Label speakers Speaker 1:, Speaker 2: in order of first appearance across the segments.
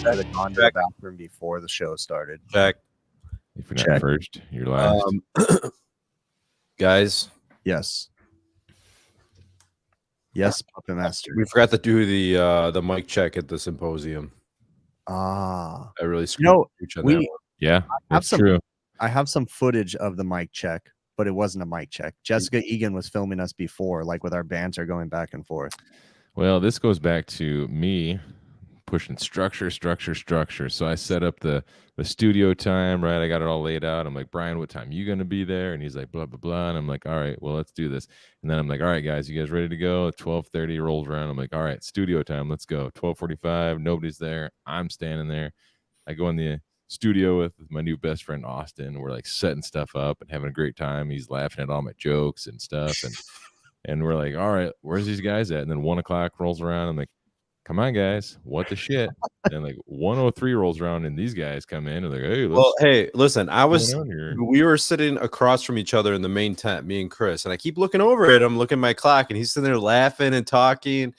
Speaker 1: should have gone to the bathroom before the show started.
Speaker 2: Check.
Speaker 3: If you're not first, you're last.
Speaker 2: Guys.
Speaker 1: Yes. Yes, Puppet Master.
Speaker 2: We forgot to do the mic check at the symposium.
Speaker 1: I
Speaker 2: really screwed each other.
Speaker 3: Yeah, that's true.
Speaker 1: I have some footage of the mic check, but it wasn't a mic check. Jessica Egan was filming us before, like with our banter going back and forth.
Speaker 3: Well, this goes back to me pushing structure. So I set up the studio time, right? I got it all laid out. I'm like, Brian, what time you going to be there? And he's like, blah, blah, blah. And I'm like, all right, well, let's do this. And then I'm like, all right, guys, you guys ready to go? 12:30 rolls around. I'm like, all right, studio time. Let's go. 12:45. Nobody's there. I'm standing there. I go in the studio with my new best friend, Austin. We're like setting stuff up and having a great time. He's laughing at all my jokes and stuff. And we're like, all right, where's these guys at? And then 1 o'clock rolls around. I'm like, come on, guys, what the shit? And like 1:03 rolls around, and these guys come in and they're like,
Speaker 2: hey, listen, we were sitting across from each other in the main tent, me and Chris, and I keep looking over at him, looking at my clock, and he's sitting there laughing and talking,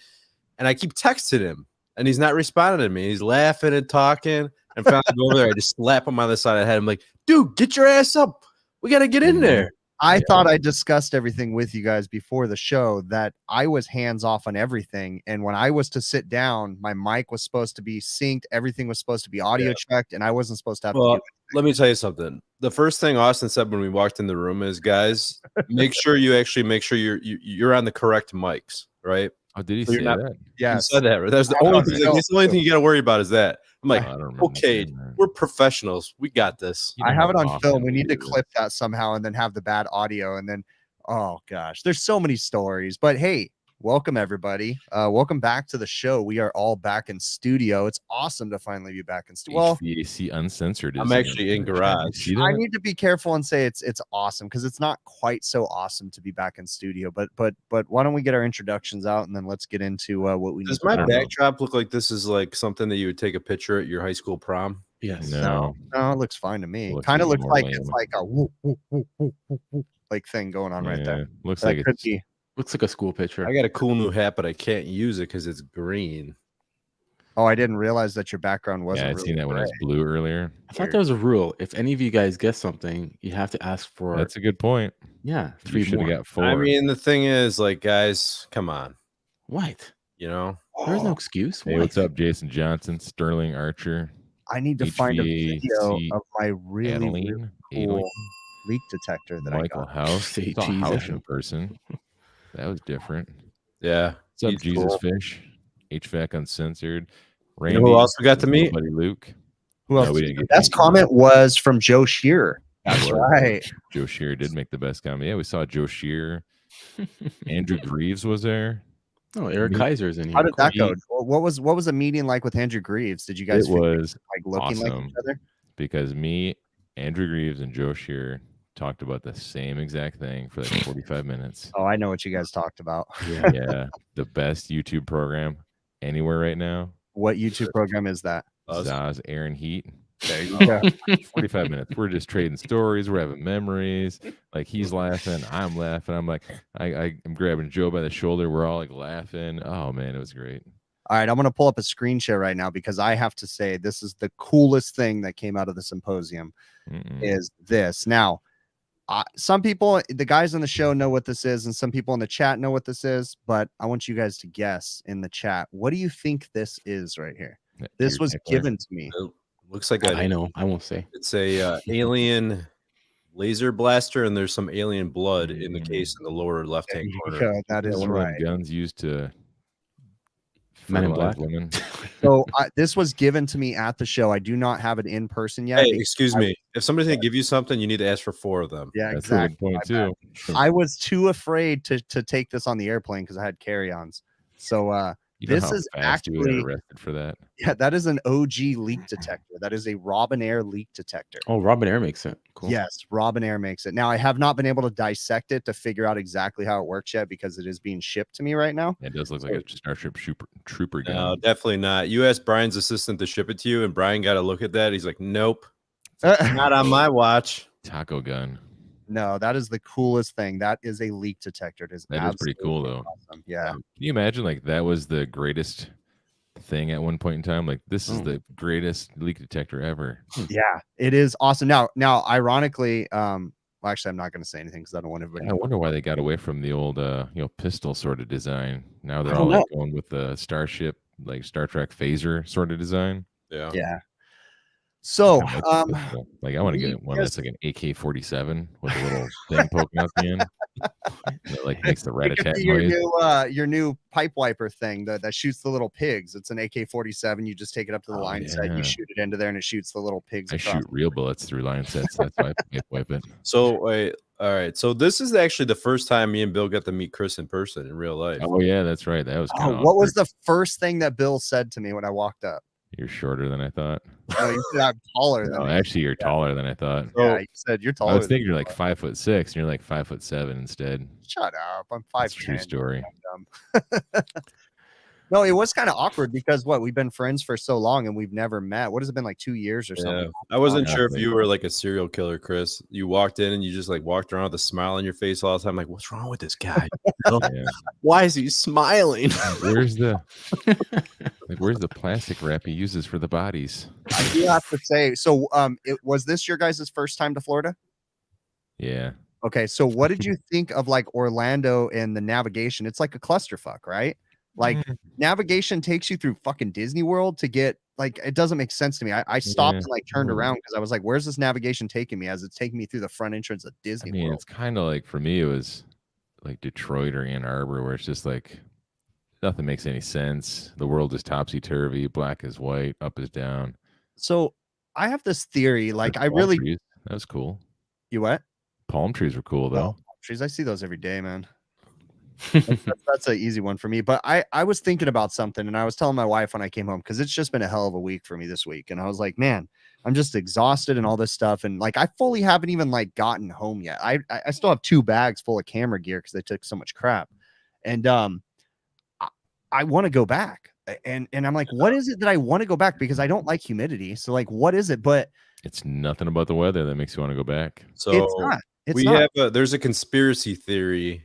Speaker 2: and I keep texting him, and he's not responding to me. He's laughing and talking, and finally go over there, I just slap him on the side of the head. I'm like, dude, get your ass up. We got to get in there.
Speaker 1: I thought I discussed everything with you guys before the show, that I was hands off on everything. And when I was to sit down, my mic was supposed to be synced. Everything was supposed to be audio checked, and I wasn't supposed to have to do anything.
Speaker 2: Let me tell you something. The first thing Austin said when we walked in the room is, guys, make sure you're on the correct mics, right?
Speaker 3: Oh, did he say that?
Speaker 1: Yeah,
Speaker 2: he said that. Right? That's the only thing. That's the only thing you got to worry about is that. I'm like, okay, we're professionals. We got this.
Speaker 1: I have it on film. We need to clip that somehow and then have the bad audio. And then, oh gosh, there's so many stories. But hey, welcome everybody. Welcome back to the show. We are all back in studio. It's awesome to finally be back in studio. Well,
Speaker 3: HVAC Uncensored.
Speaker 2: I'm actually in garage.
Speaker 1: I need to be careful and say it's awesome, because it's not quite so awesome to be back in studio. But why don't we get our introductions out and then let's get into what we need.
Speaker 2: Does my backdrop look like this is like something that you would take a picture at your high school prom?
Speaker 3: Yes.
Speaker 1: No, it looks fine to me. Kind of looks like it's like a whoop, whoop, whoop, whoop, whoop, whoop, like thing going on right there.
Speaker 3: Looks like it could be.
Speaker 4: Looks like a school picture.
Speaker 2: I got a cool new hat, but I can't use it because it's green.
Speaker 1: Oh, I didn't realize that your background wasn't.
Speaker 3: Yeah, I'd seen that when I was blue earlier.
Speaker 4: I thought there was a rule. If any of you guys guess something, you have to ask for.
Speaker 3: That's a good point.
Speaker 4: Yeah,
Speaker 3: 3 should have got 4.
Speaker 2: I mean, the thing is, like, guys, come on.
Speaker 4: What?
Speaker 2: You know,
Speaker 4: there's no excuse.
Speaker 3: Hey, what's up, Jason Johnson, Sterling Archer?
Speaker 1: I need to find a video of my really cool leak detector that
Speaker 3: Michael
Speaker 1: I got.
Speaker 3: House. I saw House in person. That was different.
Speaker 2: Yeah.
Speaker 3: What's up, Jesus Fish? HVAC Uncensored. Randy.
Speaker 2: You know who else we got to meet?
Speaker 3: Buddy Luke.
Speaker 1: Who else? The best comment was from Joe Shearer. That's right.
Speaker 3: Joe Shearer did make the best comment. Yeah, we saw Joe Shearer. Andrew Greaves was there.
Speaker 4: Oh, Eric Kaiser's in here.
Speaker 1: How did that go? What was a meeting like with Andrew Greaves? Did you guys?
Speaker 3: It was
Speaker 1: like looking
Speaker 3: awesome
Speaker 1: like each other?
Speaker 3: Because me, Andrew Greaves, and Joe Shearer talked about the same exact thing for like 45 minutes.
Speaker 1: Oh, I know what you guys talked about.
Speaker 3: Yeah. The best YouTube program anywhere right now.
Speaker 1: What YouTube program is that?
Speaker 3: Zaz Aaron Heat.
Speaker 1: There you go.
Speaker 3: 45 minutes. We're just trading stories. We're having memories. Like, he's laughing. I'm laughing. I'm like, I'm grabbing Joe by the shoulder. We're all like laughing. Oh, man, it was great.
Speaker 1: All right, I'm going to pull up a screen share right now because I have to say this is the coolest thing that came out of the symposium is this. Now, some people, the guys on the show know what this is, and some people in the chat know what this is, but I want you guys to guess in the chat. What do you think this is right here? This was given to me.
Speaker 2: It looks like
Speaker 4: I know. I won't say.
Speaker 2: It's a alien laser blaster, and there's some alien blood in the case in the lower left-hand corner.
Speaker 1: Yeah, that is right.
Speaker 3: Guns used to
Speaker 4: Men in Black.
Speaker 3: Women.
Speaker 1: So this was given to me at the show. I do not have it in person yet.
Speaker 2: Hey, excuse me. If somebody's gonna give you something, you need to ask for 4 of them.
Speaker 1: Yeah,
Speaker 3: that's
Speaker 1: exactly.
Speaker 3: a good point too.
Speaker 1: I was too afraid to take this on the airplane because I had carry-ons. So this is actually
Speaker 3: arrested for that.
Speaker 1: Yeah, that is an OG leak detector. That is a Robinair leak detector.
Speaker 4: Oh, Robinair makes it. Cool.
Speaker 1: Yes, Robinair makes it. Now, I have not been able to dissect it to figure out exactly how it works yet because it is being shipped to me right now.
Speaker 3: It does look like a Starship Trooper gun.
Speaker 2: No, definitely not. You asked Brian's assistant to ship it to you, and Brian got to look at that. He's like, nope, not on my watch.
Speaker 3: Taco gun.
Speaker 1: No, that is the coolest thing. That is a leak detector. It is
Speaker 3: that is pretty cool, though.
Speaker 1: Awesome. Yeah.
Speaker 3: Can you imagine, like, that was the greatest thing at one point in time. Like, this is the greatest leak detector ever.
Speaker 1: Yeah, it is awesome. Now, ironically, well, actually, I'm not going to say anything because I don't want everybody.
Speaker 3: I wonder why they got away from the old, pistol sort of design. Now they're
Speaker 4: I
Speaker 3: all
Speaker 4: don't
Speaker 3: like going with the Starship, like Star Trek phaser sort of design.
Speaker 1: Yeah. So,
Speaker 3: like I want to get one that's like an AK-47 with a little thing poking out the end. That like makes the rat-a-tat noise.
Speaker 1: Your new pipe wiper thing that shoots the little pigs. It's an AK-47. You just take it up to the line set, you shoot it into there, and it shoots the little pigs.
Speaker 3: I shoot real bullets through line sets. That's why I wipe it.
Speaker 2: So wait, all right. So this is actually the first time me and Bill got to meet Chris in person in real life.
Speaker 3: Oh yeah, that's right. That was kind of
Speaker 1: what was the first thing that Bill said to me when I walked up?
Speaker 3: You're shorter than I thought.
Speaker 1: No, you said I'm taller than
Speaker 3: actually, you're taller than I thought.
Speaker 1: Yeah, you said you're taller.
Speaker 3: I was thinking you're like 5'6", and you're like 5'7" instead.
Speaker 1: Shut up. I'm 5'10".
Speaker 3: True story.
Speaker 1: No, it was kind of awkward because we've been friends for so long and we've never met. What has it been, like 2 years or something?
Speaker 2: I wasn't sure if you were like a serial killer, Chris. You walked in and you just like walked around with a smile on your face all the time. Like, what's wrong with this guy? Why is he smiling?
Speaker 3: Where's the plastic wrap he uses for the bodies?
Speaker 1: I do have to say, so was this your guys' first time to Florida?
Speaker 3: Yeah.
Speaker 1: Okay, so what did you think of like Orlando and the navigation? It's like a clusterfuck, right? Like navigation takes you through fucking Disney World to get like, it doesn't make sense to me. I stopped and like turned around because I was like, where's this navigation taking me as it's taking me through the front entrance of Disney World?
Speaker 3: It's kind of like, for me, it was like Detroit or Ann Arbor, where it's just like nothing makes any sense. The world is topsy-turvy, black is white, up is down.
Speaker 1: So I have this theory, like
Speaker 3: that was cool.
Speaker 1: You what?
Speaker 3: Palm trees were cool though.
Speaker 1: Palm trees, I see those every day, man. That's an easy one for me. But I was thinking about something, and I was telling my wife when I came home, because it's just been a hell of a week for me this week. And I was like, man, I'm just exhausted and all this stuff. And like, I fully haven't even like gotten home yet. I still have 2 bags full of camera gear because they took so much crap. And I want to go back. And I'm like, what is it that I want to go back? Because I don't like humidity. So like, what is it? But
Speaker 3: it's nothing about the weather that makes you want to go back.
Speaker 2: So
Speaker 1: it's not.
Speaker 2: There's a conspiracy theory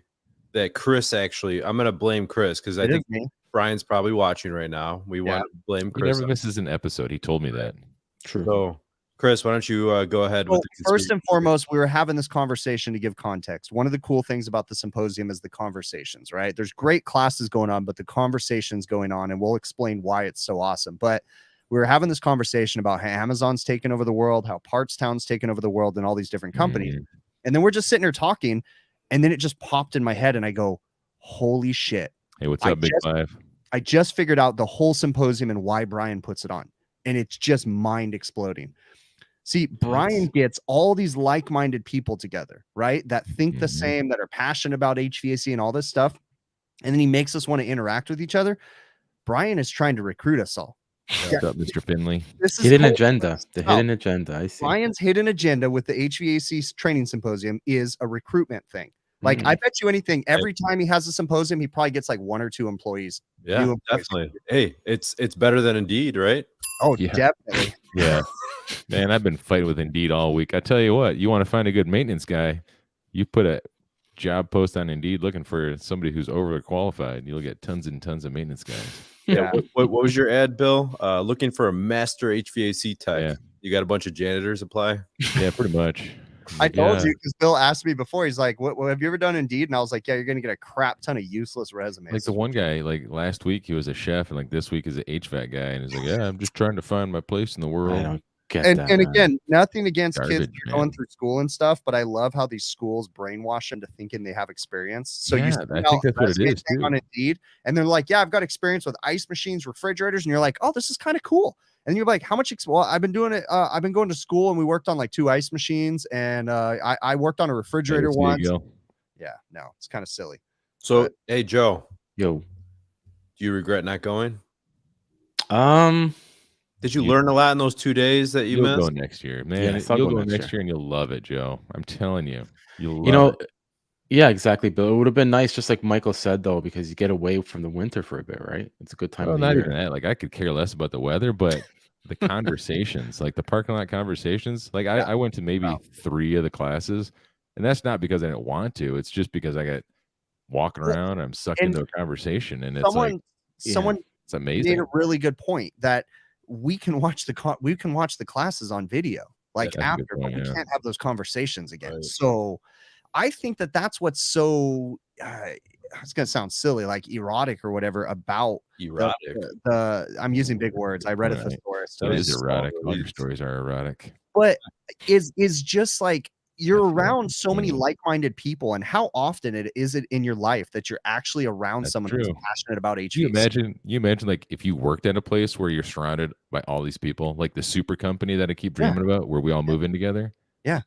Speaker 2: that Chris actually, I'm going to blame Chris because I think Brian's probably watching right now. We want to blame Chris.
Speaker 3: He never misses an episode. He told me that.
Speaker 4: True.
Speaker 2: So, Chris, why don't you go ahead with the
Speaker 1: first and foremost, we were having this conversation to give context. One of the cool things about the symposium is the conversations, right? There's great classes going on, but the conversations going on, and we'll explain why it's so awesome. But we were having this conversation about how Amazon's taken over the world, how Parts Town's taken over the world, and all these different companies. And then we're just sitting here talking, and then it just popped in my head, and I go, holy shit.
Speaker 3: Hey, what's up, Big Five?
Speaker 1: I just figured out the whole symposium and why Brian puts it on. And it's just mind exploding. See, Brian gets all these like-minded people together, right? That think the same, that are passionate about HVAC and all this stuff. And then he makes us want to interact with each other. Brian is trying to recruit us all.
Speaker 3: What's up, Mr. Finley?
Speaker 1: This is
Speaker 4: hidden agenda. The hidden agenda. I see.
Speaker 1: Brian's hidden agenda with the HVAC training symposium is a recruitment thing. Like, I bet you anything, every time he has a symposium, he probably gets like 1 or 2 employees.
Speaker 2: Yeah, definitely. Hey, it's better than Indeed, right?
Speaker 1: Oh, definitely.
Speaker 3: Yeah. Man, I've been fighting with Indeed all week. I tell you what, you want to find a good maintenance guy, you put a job post on Indeed looking for somebody who's overqualified. You'll get tons and tons of maintenance guys.
Speaker 2: Yeah. What was your ad, Bill? Looking for a master HVAC tech. Yeah. You got a bunch of janitors apply?
Speaker 3: Yeah, pretty much.
Speaker 1: I told you, because Bill asked me before. He's like, "What have you ever done Indeed?" And I was like, "Yeah, you're gonna get a crap ton of useless resumes."
Speaker 3: Like the one guy, like last week he was a chef, and like this week is an HVAC guy, and he's like, "Yeah, I'm just trying to find my place in the world."
Speaker 4: I don't get
Speaker 1: and
Speaker 4: that.
Speaker 1: And again, nothing against
Speaker 3: Garbage,
Speaker 1: kids that are going through school and stuff, but I love how these schools brainwash them to thinking they have experience. So
Speaker 3: yeah,
Speaker 1: you
Speaker 3: I think that's what it is too.
Speaker 1: On Indeed, and they're like, "Yeah, I've got experience with ice machines, refrigerators," and you're like, "Oh, this is kind of cool." And you're like, how much? Well, I've been doing it. I've been going to school, and we worked on like 2 ice machines, and I worked on a refrigerator once. Yeah, no, it's kind of silly.
Speaker 2: So, hey, Joe.
Speaker 4: Yo.
Speaker 2: Do you regret not going?
Speaker 3: Did
Speaker 2: you learn a lot in those 2 days that you missed?
Speaker 3: You'll go next year, man.
Speaker 4: Yes,
Speaker 3: you'll go next year, and you'll love it, Joe. I'm telling you. You'll love it.
Speaker 4: Yeah, exactly, Bill. It would have been nice, just like Michael said, though, because you get away from the winter for a bit, right? It's a good time.
Speaker 3: Well, not even that. Like, I could care less about the weather, but the conversations, like the parking lot conversations, like I went to maybe 3 of the classes, and that's not because I didn't want to. It's just because I got walking around, I'm sucked into a conversation, and it's It's amazing.
Speaker 1: made a really good point that we can watch the classes on video like after, but we can't have those conversations again. Right. So I think that that's what's so it's gonna sound silly, like erotic or whatever about
Speaker 2: erotic.
Speaker 1: I'm using big words. I read a thesaurus.
Speaker 3: So it is erotic. All your stories are erotic.
Speaker 1: But is just like you're around so many like-minded people, and how often is it in your life that you're actually around someone who's passionate about HVAC?
Speaker 3: You imagine like if you worked at a place where you're surrounded by all these people, like the super company that I keep dreaming about, where we all move in together.
Speaker 1: Yeah.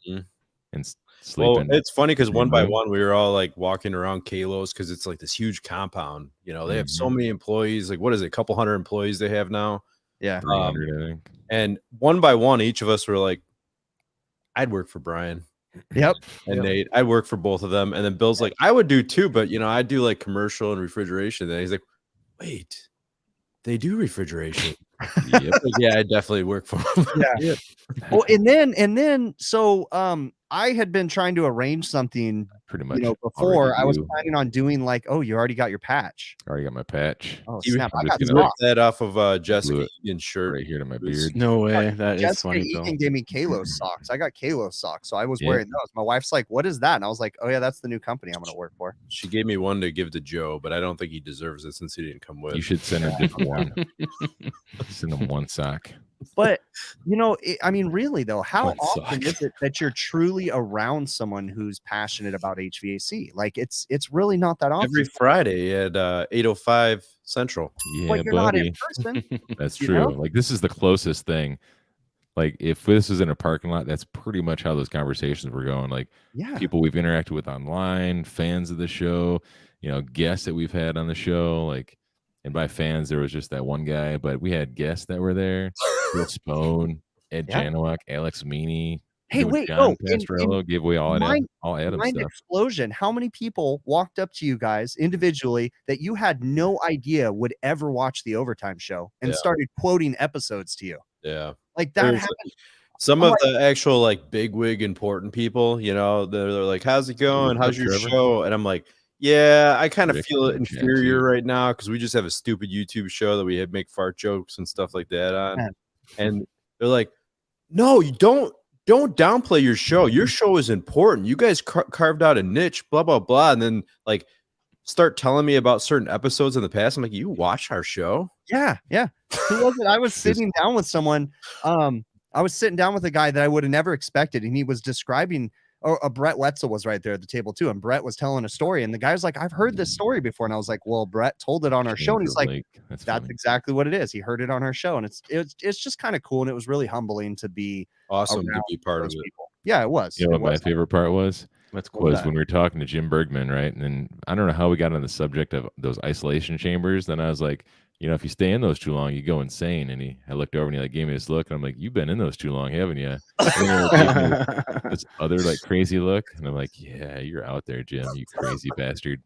Speaker 3: And sleeping.
Speaker 2: Well, it's funny because one by one we were all like walking around Kalos because it's like this huge compound. You know, they have so many employees. Like, what is it? A couple hundred employees they have now.
Speaker 1: Yeah.
Speaker 3: 300, I think.
Speaker 2: And one by one, each of us were like, I'd work for Brian.
Speaker 1: Yep.
Speaker 2: And Nate, I'd work for both of them. And then Bill's like, I would do too, but you know, I do like commercial and refrigeration. And he's like, wait, they do refrigeration. Yep. Like, yeah, I definitely work for them.
Speaker 1: Yeah. Well, and then so I had been trying to arrange something
Speaker 3: pretty much
Speaker 1: before. I was planning on doing like, oh, you already got your patch.
Speaker 3: I already got my patch.
Speaker 1: Oh, snap. I got
Speaker 2: that off of Jessica Egan's shirt
Speaker 3: right here to my beard.
Speaker 4: No way. That
Speaker 1: Jessica
Speaker 4: is funny.
Speaker 1: Egan gave me Kalos socks. I got Kalos socks, so I was wearing those. My wife's like, what is that? And I was like, oh yeah, that's the new company I'm gonna work for.
Speaker 2: She gave me one to give to Joe, but I don't think he deserves it since he didn't come with.
Speaker 3: You should send him just one. Send him one sock.
Speaker 1: But I mean, really though, how often is it that you're truly around someone who's passionate about HVAC? Like it's really not that often.
Speaker 2: Every Friday at 8:05 Central.
Speaker 3: Yeah,
Speaker 1: but you're not in person.
Speaker 3: That's true. Like this is the closest thing. Like if this is in a parking lot, that's pretty much how those conversations were going. Like people we've interacted with online, fans of the show, guests that we've had on the show, like. And by fans, there was just that one guy, but we had guests that were there. Bill Spone, Ed Janowak, Alex Meany.
Speaker 1: Hey, wait,
Speaker 3: John Pastorello gave away all Adam stuff.
Speaker 1: Explosion. How many people walked up to you guys individually that you had no idea would ever watch the Overtime show and started quoting episodes to you?
Speaker 2: Yeah.
Speaker 1: Like that happened.
Speaker 2: Some of the actual like bigwig important people, they're like, how's it going? How's your show? And I'm like, yeah, I kind of feel inferior right now because we just have a stupid YouTube show that we make fart jokes and stuff like that on. And they're like, no, you don't downplay your show. Your show is important. You guys carved out a niche, blah, blah, blah. And then like start telling me about certain episodes in the past. I'm like, you watch our show?
Speaker 1: Yeah. Who was it? I was sitting down with someone. I was sitting down with a guy that I would have never expected. And he was describing Brett Wetzel was right there at the table too, and Brett was telling a story, and the guy was like, "I've heard this story before," and I was like, "Well, Brett told it on our show," and he's like, "That's exactly what it is. He heard it on our show," and it's just kind of cool, and it was really humbling to be
Speaker 2: awesome to be part of it.
Speaker 1: People. Yeah, it was.
Speaker 3: You know what my favorite part was?
Speaker 1: That's cool.
Speaker 3: Was when we were talking to Jim Bergman, right? And then I don't know how we got on the subject of those isolation chambers. Then I was like, if you stay in those too long, you go insane. And I looked over and he like gave me this look, and I'm like, you've been in those too long, haven't you? This other like crazy look, and I'm like, yeah, you're out there, Jim, you crazy bastard.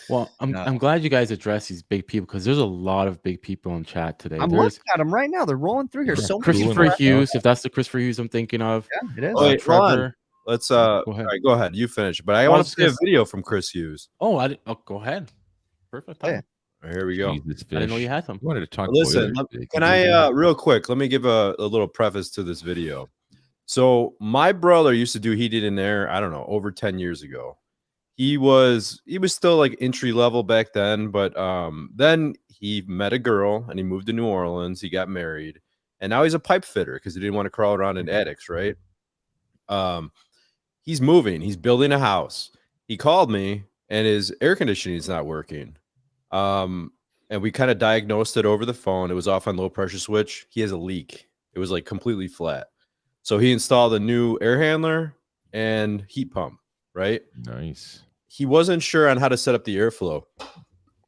Speaker 4: Well, I'm glad you guys address these big people because there's a lot of big people in chat today.
Speaker 1: I'm looking at them right now. They're rolling through here. So
Speaker 4: Christopher Hughes, if that's the Christopher Hughes I'm thinking of.
Speaker 1: Yeah, it is.
Speaker 2: Wait,
Speaker 4: Trevor.
Speaker 2: Let's go ahead. All right, go ahead. You finish. But I want to see a video from Chris Hughes.
Speaker 4: Oh, go ahead. Perfect.
Speaker 2: Yeah. Here we go.
Speaker 4: I didn't know you had some.
Speaker 3: I wanted to talk.
Speaker 2: Listen, can I real quick? Let me give a little preface to this video. So my brother used to do heated and air. I don't know, over 10 years ago. He was still like entry level back then, but then he met a girl and he moved to New Orleans. He got married, and now he's a pipe fitter because he didn't want to crawl around in attics, right? He's moving. He's building a house. He called me, and his air conditioning is not working. And we kind of diagnosed it over the phone. It was off on low pressure switch. He has a leak. It was like completely flat. So he installed a new air handler and heat pump, right?
Speaker 3: Nice.
Speaker 2: He wasn't sure on how to set up the airflow.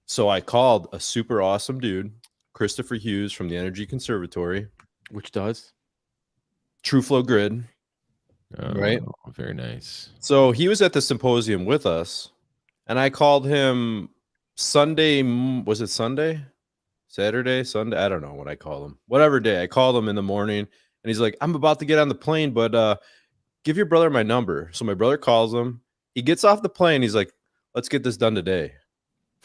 Speaker 2: So I called a super awesome dude, Christopher Hughes from the Energy Conservatory.
Speaker 4: Which does? True
Speaker 2: Flow Grid. Right?
Speaker 3: Very nice.
Speaker 2: So he was at the symposium with us, and I called him Sunday. Was it Sunday? Saturday? Sunday? I don't know what I call him. Whatever day. I called him in the morning, and he's like, I'm about to get on the plane, but give your brother my number. So my brother calls him. He gets off the plane. He's like, let's get this done today.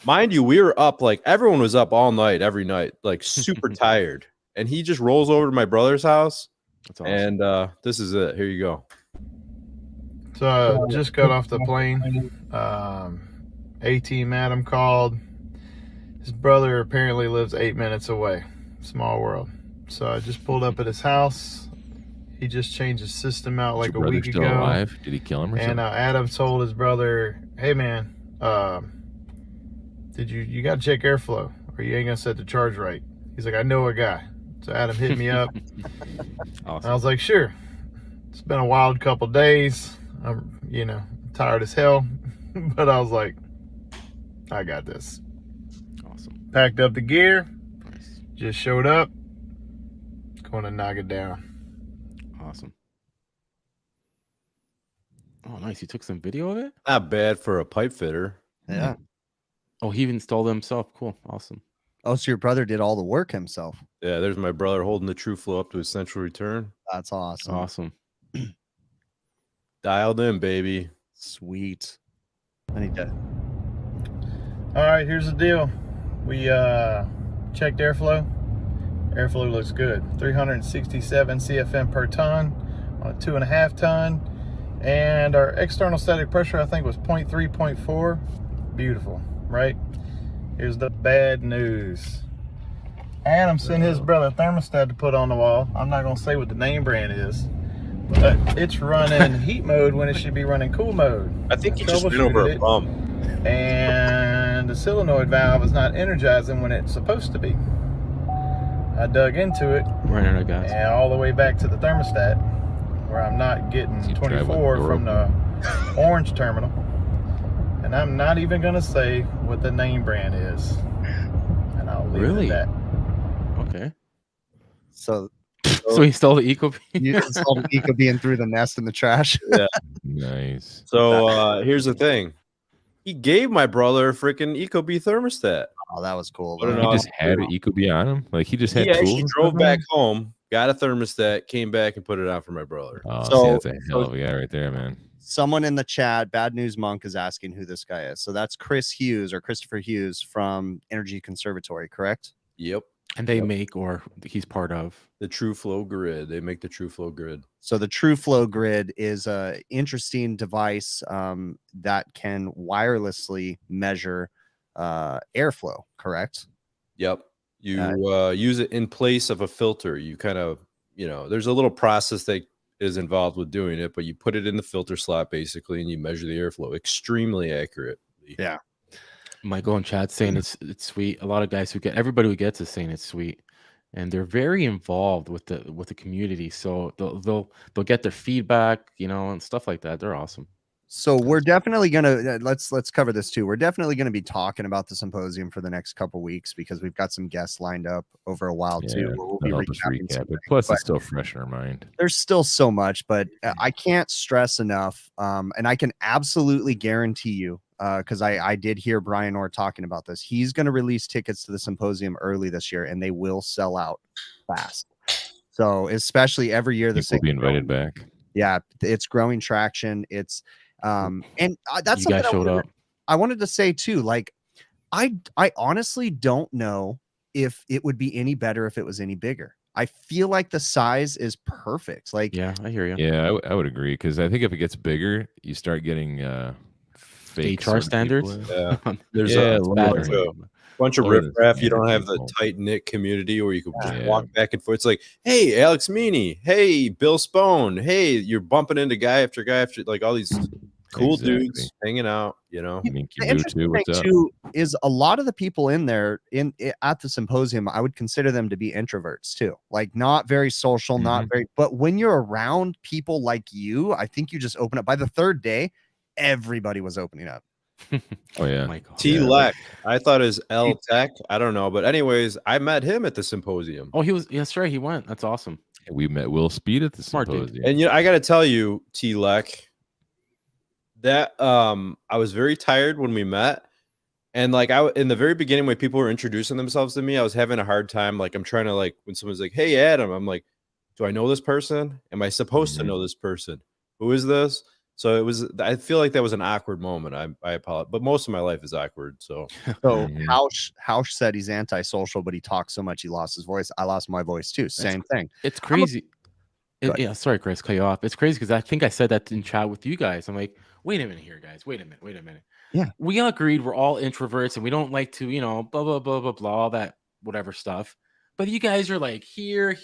Speaker 2: Mind you, we were up, like everyone was up all night, every night, like super tired. And he just rolls over to my brother's house.
Speaker 4: That's awesome.
Speaker 2: And this is it. Here you go.
Speaker 5: So I just got off the plane. A-Team Adam called. His brother apparently lives 8 minutes away. Small world. So I just pulled up at his house. He just changed his system out like a week ago.
Speaker 3: Alive? Did he kill him or something?
Speaker 5: And Adam told his brother, "Hey man, did you got to check airflow, or you ain't gonna set the charge right?" He's like, "I know a guy." So Adam hit me up.
Speaker 4: Awesome.
Speaker 5: I was like, "Sure." It's been a wild couple days. I'm, tired as hell, but I was like, "I got this."
Speaker 4: Awesome.
Speaker 5: Packed up the gear,
Speaker 4: Nice.
Speaker 5: just showed up, going to knock it down.
Speaker 4: Awesome. Oh, nice. You took some video of it?
Speaker 2: Not bad for a pipe fitter.
Speaker 1: Yeah.
Speaker 4: Oh, he even installed it himself. Cool. Awesome.
Speaker 1: Oh, so your brother did all the work himself.
Speaker 2: Yeah, there's my brother holding the true flow up to his central return.
Speaker 1: That's awesome.
Speaker 4: Awesome.
Speaker 2: Dialed in, baby.
Speaker 1: Sweet. I need to.
Speaker 5: All right, here's the deal. We checked airflow. Airflow looks good. 367 CFM per ton on a 2.5 ton. And our external static pressure, I think, was 0.3, 0.4. Beautiful, right? Here's the bad news. Adam sent his brother a thermostat to put on the wall. I'm not going to say what the name brand is, but it's running heat mode when it should be running cool mode.
Speaker 2: I think he just went over a bump.
Speaker 5: And the solenoid valve is not energizing when it's supposed to be. I dug into it,
Speaker 4: Right on, guys.
Speaker 5: and all the way back to the thermostat, where I'm not getting
Speaker 3: You try
Speaker 5: 24
Speaker 3: with
Speaker 5: from the orange terminal. And I'm not even going to say what the name brand is. And I'll leave
Speaker 4: Really?
Speaker 5: it at that.
Speaker 4: Okay.
Speaker 1: So
Speaker 4: So he stole the Eco
Speaker 1: you installed Eco being through the nest in the trash.
Speaker 3: Nice.
Speaker 2: So here's the thing. He gave my brother a freaking Ecobee thermostat.
Speaker 1: Oh, that was cool.
Speaker 2: What an
Speaker 3: He just had an Ecobee on him? Like he just had
Speaker 2: He
Speaker 3: tools?
Speaker 2: actually
Speaker 3: and
Speaker 2: drove
Speaker 3: stuff
Speaker 2: back
Speaker 3: on
Speaker 2: home, got a thermostat, came back and put it on for my brother.
Speaker 3: him? Oh,
Speaker 1: So-
Speaker 3: see, that's a hell of a guy right there, man.
Speaker 1: Someone in the chat, Bad News Monk, is asking who this guy is. So that's Chris Hughes or Christopher Hughes from Energy Conservatory, correct?
Speaker 2: Yep.
Speaker 4: And they make, or he's part of.
Speaker 2: The True Flow Grid. They make the True Flow Grid.
Speaker 1: So the True Flow Grid is a interesting device that can wirelessly measure airflow, correct?
Speaker 2: Yep. You use it in place of a filter. You kind of, there's a little process that is involved with doing it, but you put it in the filter slot basically, and you measure the airflow extremely accurately.
Speaker 1: Yeah.
Speaker 4: Michael in chat saying it's sweet. A lot of guys everybody who gets it saying it's sweet, and they're very involved with the community. So they'll get their feedback, and stuff like that. They're awesome.
Speaker 1: So we're definitely gonna let's cover this too. We're definitely gonna be talking about the symposium for the next couple weeks because we've got some guests lined up over a while too.
Speaker 3: Yeah,
Speaker 1: We'll be
Speaker 3: that'll help us
Speaker 1: recapping
Speaker 3: recap
Speaker 1: some
Speaker 3: it.
Speaker 1: things,
Speaker 3: Plus,
Speaker 1: but
Speaker 3: it's still fresh in our mind.
Speaker 1: there's still so much, but I can't stress enough. And I can absolutely guarantee you, because I did hear Brian Orr talking about this. He's going to release tickets to the symposium early this year, and they will sell out fast. So especially every year,
Speaker 3: People will be invited back.
Speaker 1: Yeah, it's growing traction. It's and that's
Speaker 4: You guys
Speaker 1: something
Speaker 4: showed up.
Speaker 1: I wanted to say too. Like, I honestly don't know if it would be any better if it was any bigger. I feel like the size is perfect. Like,
Speaker 4: Yeah, I hear you.
Speaker 3: Yeah, I would agree because I think if it gets bigger, you start getting fake
Speaker 4: HR
Speaker 3: sort of
Speaker 4: standards.
Speaker 3: people.
Speaker 2: Yeah. There's
Speaker 3: Yeah,
Speaker 2: a
Speaker 3: it's
Speaker 2: bunch
Speaker 3: bad.
Speaker 2: of, bunch of
Speaker 3: Or the
Speaker 2: riffraff. You don't have the
Speaker 3: people.
Speaker 2: tight knit community where you can just
Speaker 3: Yeah.
Speaker 2: walk back and forth. It's like, hey, Alex Meany, hey, Bill Spone, hey, you're bumping into guy after like all these cool
Speaker 3: Exactly.
Speaker 2: dudes hanging out.
Speaker 3: I mean,
Speaker 1: the
Speaker 3: you
Speaker 1: interesting
Speaker 3: too.
Speaker 1: thing
Speaker 3: What's up?
Speaker 1: too is a lot of the people in there at the symposium, I would consider them to be introverts too, like not very social, not very, but when you're around people like you, I think you just open up. By the third day, everybody was opening up.
Speaker 3: Oh yeah,
Speaker 4: Michael.
Speaker 2: T Lec, I thought is L Tech. I don't know, but anyways, I met him at the symposium.
Speaker 4: Oh, that's right. He went. That's awesome.
Speaker 3: we met Will Speed at the
Speaker 4: Smart dude.
Speaker 3: symposium.
Speaker 2: And I got to tell you, T Lec, that I was very tired when we met, and like in the very beginning when people were introducing themselves to me, I was having a hard time. Like I'm trying to when someone's like, "Hey, Adam," I'm like, "Do I know this person? Am I supposed to know this person? Who is this?" So it was. I feel like that was an awkward moment. I apologize, but most of my life is awkward. So
Speaker 1: Hausch said he's antisocial, but he talks so much he lost his voice. I lost my voice too. Same thing.
Speaker 4: It's crazy. Yeah, sorry, Chris, cut you off. It's crazy because I think I said that in chat with you guys. I'm like, wait a minute here, guys. Wait a minute.
Speaker 1: Yeah.
Speaker 4: We all agreed we're all introverts and we don't like to, blah, blah, blah, blah, blah, all that whatever stuff. But you guys are like here.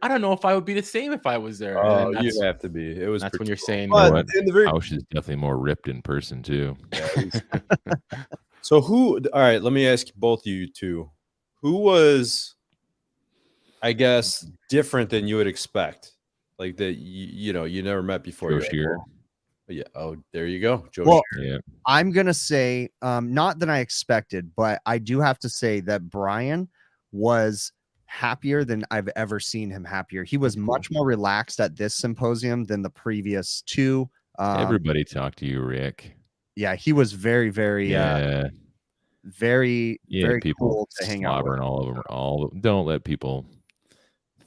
Speaker 4: I don't know if I would be the same if I was there.
Speaker 2: Oh, you have to be. It was.
Speaker 4: That's when you're saying.
Speaker 3: But Hausch is definitely more ripped in person too.
Speaker 2: So who? All right, let me ask both of you two. Who was, I guess, different than you would expect? Like that, you never met before.
Speaker 3: Joe Shear.
Speaker 2: Yeah. Oh, there you go, Joe.
Speaker 1: Well,
Speaker 2: Shear.
Speaker 3: Yeah.
Speaker 1: I'm gonna say, not that I expected, but I do have to say that Brian was happier than I've ever seen him happier. He was much more relaxed at this symposium than the previous two.
Speaker 3: Everybody talked to you, Rick.
Speaker 1: Yeah, he was very, very, very
Speaker 3: people
Speaker 1: cool to hang out with.
Speaker 3: all over. Don't let people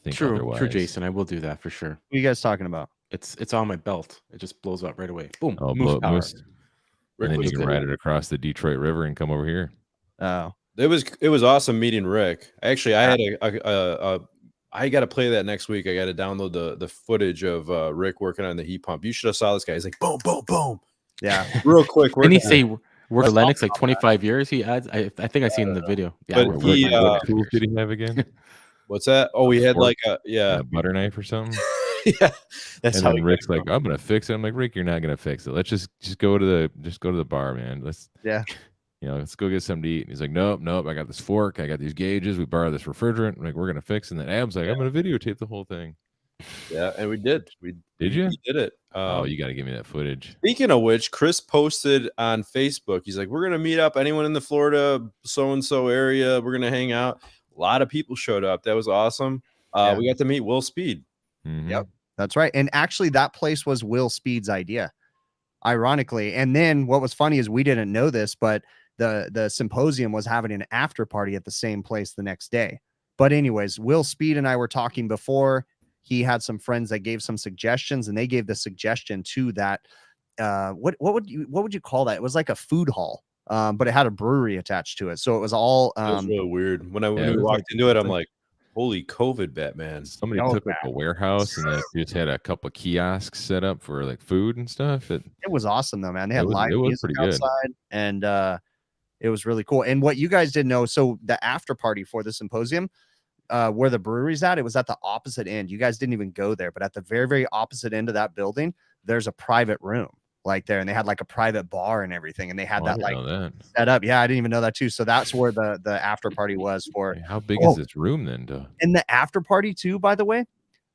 Speaker 3: think otherwise.
Speaker 4: True, Jason. I will do that for sure.
Speaker 1: What are you guys talking about?
Speaker 4: It's on my belt. It just blows up right away. Boom.
Speaker 3: Oh,
Speaker 4: Moose.
Speaker 3: And then you can ride it across the Detroit River and come over here.
Speaker 1: Oh,
Speaker 2: it was awesome meeting Rick. Actually, I had I got to play that next week. I got to download the footage of Rick working on the heat pump. You should have saw this guy. He's like, boom, boom, boom.
Speaker 1: Yeah,
Speaker 2: real quick.
Speaker 4: Didn't he say work at Lennox like 25 years? He adds. I think I seen in the video. Yeah.
Speaker 2: But what
Speaker 3: tools did he have again?
Speaker 2: What's that? Oh, he had like a
Speaker 3: butter knife or something.
Speaker 2: Yeah, that's
Speaker 3: and
Speaker 2: how
Speaker 3: then Rick's like, I'm gonna fix it. I'm like, Rick, you're not gonna fix it. Let's just go to the bar, man. Let's let's go get something to eat. And he's like, nope. I got this fork. I got these gauges. We borrowed this refrigerant. Like, we're gonna fix it. And then Ab's like, I'm gonna videotape the whole thing.
Speaker 2: Yeah, and we did.
Speaker 3: Did you?
Speaker 2: We did it.
Speaker 3: You got to give me that footage.
Speaker 2: Speaking of which, Chris posted on Facebook. He's like, we're gonna meet up. Anyone in the Florida so and so area, we're gonna hang out. A lot of people showed up. That was awesome. We got to meet Will Speed.
Speaker 3: Mm-hmm.
Speaker 1: Yep, that's right. And actually, that place was Will Speed's idea, ironically. And then what was funny is we didn't know this, but the symposium was having an after party at the same place the next day. But anyways, Will Speed and I were talking before. He had some friends that gave some suggestions, and they gave the suggestion to that. What would you call that? It was like a food hall, but it had a brewery attached to it. So it was all.
Speaker 2: It was really weird. When we walked into it, I'm like, holy COVID, Batman.
Speaker 3: Somebody took like a warehouse and they just had a couple of kiosks set up for like food and stuff. It
Speaker 1: was awesome though, man. They had live music
Speaker 3: outside,
Speaker 1: good. And it was really cool. And what you guys didn't know, so the after party for the symposium, where the brewery's at, it was at the opposite end. You guys didn't even go there, but at the very, very opposite end of that building, there's a private room like there, and they had like a private bar and everything, and they had that set up. Yeah, I didn't even know that too. So that's where the after party was for.
Speaker 3: How big is this room then?
Speaker 1: And the after party too, by the way,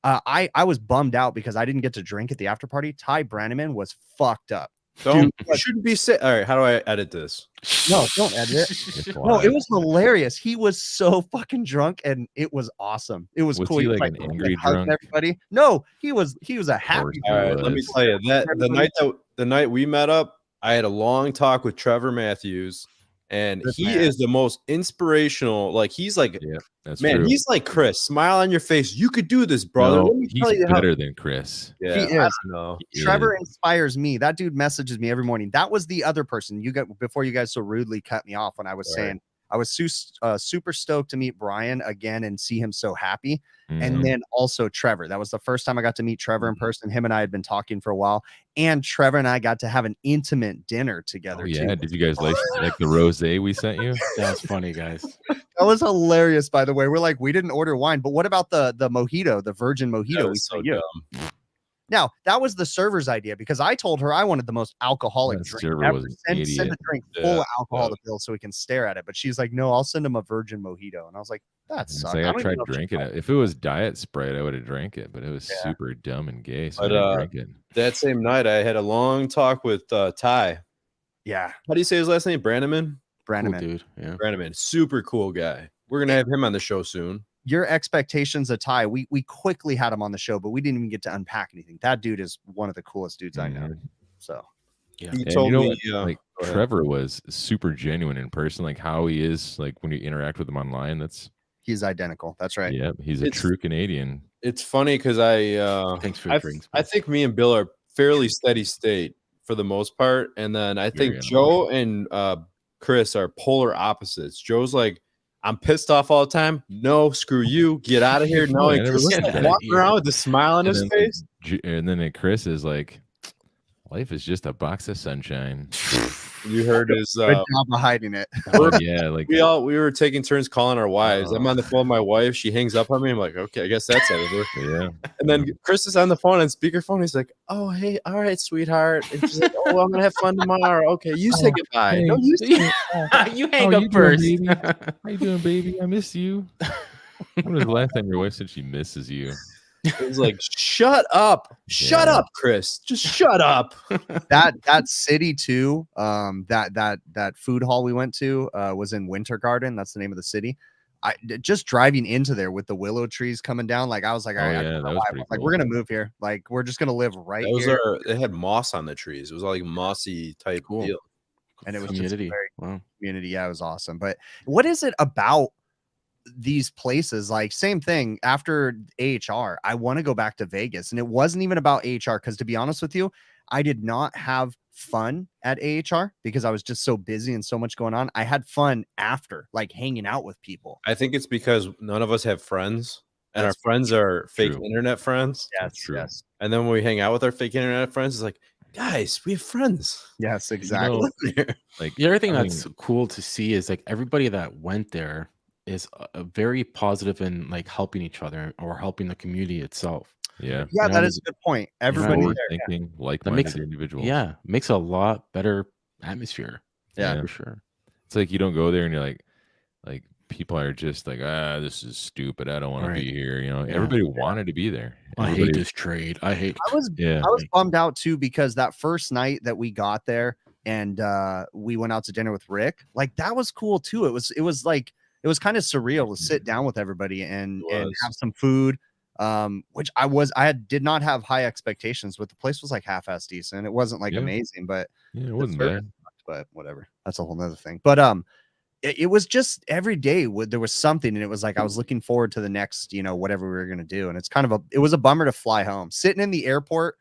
Speaker 1: I was bummed out because I didn't get to drink at the after party. Ty Brannaman was fucked up.
Speaker 2: You shouldn't be sick. All right, how do I edit this?
Speaker 1: No, don't edit it. No, it was hilarious. He was so fucking drunk, and it was awesome. It was cool.
Speaker 3: He like an angry drunk?
Speaker 1: Everybody? No, he was a happy.
Speaker 2: All right, let me tell you that the night we met up, I had a long talk with Trevor Matthews, and is the most inspirational. Like he's like,
Speaker 3: that's
Speaker 2: man,
Speaker 3: true.
Speaker 2: He's like Chris. Smile on your face. You could do this, brother.
Speaker 3: No, he's better than Chris.
Speaker 2: Yeah,
Speaker 1: he is. Trevor inspires me. That dude messages me every morning. That was the other person before you guys so rudely cut me off when I was saying I was super stoked to meet Brian again and see him so happy. Mm-hmm. And then also Trevor. That was the first time I got to meet Trevor in person. Him and I had been talking for a while, and Trevor and I got to have an intimate dinner together.
Speaker 3: Yeah, did you guys like the rosé we sent you?
Speaker 4: That was funny, guys.
Speaker 1: That was hilarious, by the way. We're like, we didn't order wine, but what about the mojito, the virgin mojito we sent you? Now, that was the server's idea because I told her I wanted the most alcoholic drink ever. Send the drink full of alcohol to Bill so we can stare at it. But she's like, no, I'll send him a virgin mojito. And I was like, that sucks.
Speaker 3: I tried drinking it. If it was Diet Sprite, I would have drank it, but it was super dumb and gay, so I didn't drink it.
Speaker 2: That same night, I had a long talk with Ty.
Speaker 1: Yeah.
Speaker 2: How do you say his last name? Brannaman?
Speaker 1: Brannaman.
Speaker 4: Cool dude. Yeah.
Speaker 2: Brannaman. Super cool guy. We're going to have him on the show soon.
Speaker 1: Your expectations of Ty, we quickly had him on the show, but we didn't even get to unpack anything. That dude is one of the coolest dudes I know. So
Speaker 4: yeah,
Speaker 2: he told me
Speaker 3: like Trevor was super genuine in person, like how he is like when you interact with him online.
Speaker 1: He's identical. That's right.
Speaker 3: Yeah, he's a true Canadian.
Speaker 2: It's funny because
Speaker 4: thanks for the drinks.
Speaker 2: I think me and Bill are fairly steady state for the most part. And then I think Joe and Chris are polar opposites. Joe's like, I'm pissed off all the time. No, screw you. Get out of here. No, and Chris is like walking around with a smile on his face.
Speaker 3: And then Chris is like, life is just a box of sunshine.
Speaker 2: You heard his
Speaker 1: good job of hiding it.
Speaker 3: Yeah, like
Speaker 2: we were taking turns calling our wives. I'm on the phone with my wife. She hangs up on me. I'm like, okay, I guess that's out of her.
Speaker 3: Yeah.
Speaker 2: And then Chris is on the phone on speakerphone. He's like, oh, hey, all right, sweetheart. And she's like, oh, I'm gonna have fun tomorrow. Okay, you say goodbye.
Speaker 3: Hey.
Speaker 2: No, you say
Speaker 4: you hang up first.
Speaker 3: Doing, How you doing, baby? I miss you. When was the last time your wife said she misses you?
Speaker 2: It was like, shut up, shut up, Chris, just shut up.
Speaker 1: that city too. That food hall we went to was in Winter Garden. That's the name of the city. I just driving into there with the willow trees coming down. Like I was like, all right,
Speaker 3: that was pretty
Speaker 1: like
Speaker 3: cool.
Speaker 1: we're gonna move here. Like we're just gonna live right here.
Speaker 2: They had moss on the trees. It was like mossy type deal,
Speaker 1: and it was
Speaker 4: community.
Speaker 1: Just very community. Yeah, it was awesome. But what is it about these places? Like same thing after AHR, I want to go back to Vegas, and it wasn't even about AHR because to be honest with you, I did not have fun at AHR because I was just so busy and so much going on. I had fun after, like hanging out with people.
Speaker 2: I think it's because none of us have friends, and our friends are fake internet friends.
Speaker 1: Yes.
Speaker 2: And then when we hang out with our fake internet friends, it's like, guys, we have friends.
Speaker 1: Yes, exactly.
Speaker 3: Like
Speaker 4: the other thing that's cool to see is like everybody that went there is a very positive in like helping each other or helping the community itself.
Speaker 3: Yeah,
Speaker 1: that is a good point. Everybody
Speaker 3: thinking like-minded individuals.
Speaker 4: Yeah, makes a lot better atmosphere.
Speaker 1: Yeah,
Speaker 4: for sure.
Speaker 3: It's like you don't go there and you're like people are just like, this is stupid. I don't want to be here. You know, everybody wanted to be there.
Speaker 4: I hate this trade. I
Speaker 1: was bummed out too because that first night that we got there and we went out to dinner with Rick, like that was cool too. It was like it was kind of surreal to sit down with everybody and have some food. Which I did not have high expectations, but the place was like half-ass decent. It wasn't like amazing, but
Speaker 3: it wasn't bad.
Speaker 1: But whatever, that's a whole nother thing. But it was just every day there was something, and it was like I was looking forward to the next, whatever we were gonna do. And it's kind of it was a bummer to fly home. Sitting in the airport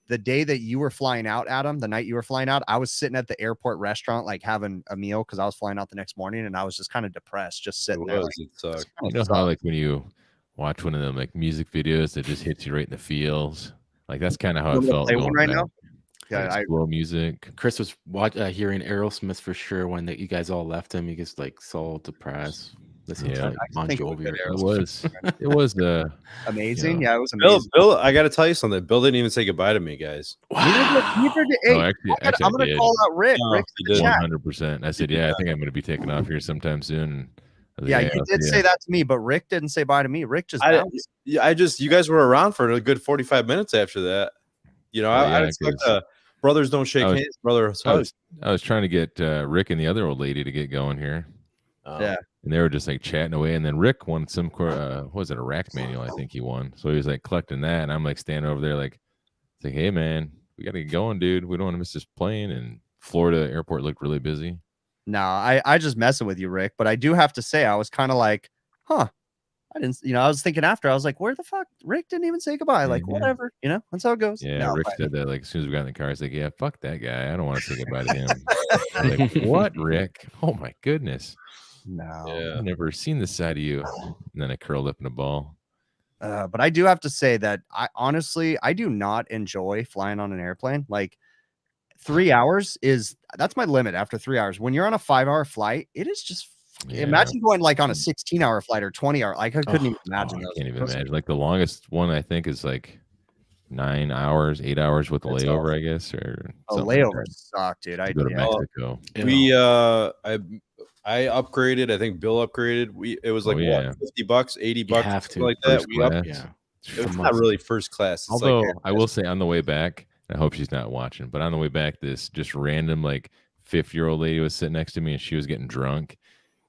Speaker 1: the day that you were flying out, Adam, the night you were flying out, I was sitting at the airport restaurant, like having a meal because I was flying out the next morning, and I was just kind of depressed, just sitting there.
Speaker 2: It sucked.
Speaker 3: You know how like when you watch one of them like music videos that just hits you right in the feels, like that's kind of how it felt
Speaker 1: right now.
Speaker 3: Yeah, slow music.
Speaker 4: Chris was hearing Aerosmith for sure when you guys all left him. He gets like so depressed. Listening to Bon Jovi.
Speaker 3: It was
Speaker 1: amazing. Yeah, it was amazing.
Speaker 2: Bill, I got to tell you something. Bill didn't even say goodbye to me, guys.
Speaker 1: Wow. Actually, I'm going to call out Rick. Rick
Speaker 3: 100%. I said, I think I'm going to be taking off here sometime soon.
Speaker 1: You did say that to me, but Rick didn't say bye to me. Rick just
Speaker 2: you guys were around for a good 45 minutes after that. I expect brothers don't shake hands. Brothers hug.
Speaker 3: I was trying to get Rick and the other old lady to get going here.
Speaker 1: Yeah.
Speaker 3: And they were just like chatting away, and then Rick won some what was it, a rack manual? I think he won. So he was like collecting that, and I'm like standing over there like, hey man, we gotta get going, dude. We don't want to miss this plane. And Florida airport looked really busy.
Speaker 1: No, I just messing with you, Rick. But I do have to say, I was kind of like, I didn't, I was thinking after, I was like, where the fuck? Rick didn't even say goodbye. Like, whatever, that's how it goes.
Speaker 3: Yeah, Rick said that like as soon as we got in the car, he's like, yeah, fuck that guy. I don't want to say goodbye to him. I'm like, what, Rick? Oh my goodness.
Speaker 1: No,
Speaker 3: I've never seen this side of you. And then I curled up in a ball.
Speaker 1: But I do have to say that I do not enjoy flying on an airplane. Like 3 hours that's my limit after 3 hours. When you're on a 5-hour flight, it is just imagine going like on a 16-hour flight or 20-hour. Like I couldn't even imagine.
Speaker 3: I can't even imagine. Like the longest one I think is like 9 hours, 8 hours with a layover, I guess. Or
Speaker 1: layover suck, dude. I
Speaker 3: go to Mexico.
Speaker 2: I upgraded. I think Bill upgraded. It was like what, $50, $80, something like that. It's not really first class. It's
Speaker 3: although I will say on the way back, I hope she's not watching, but on the way back, this just random like 50-year-old lady was sitting next to me, and she was getting drunk,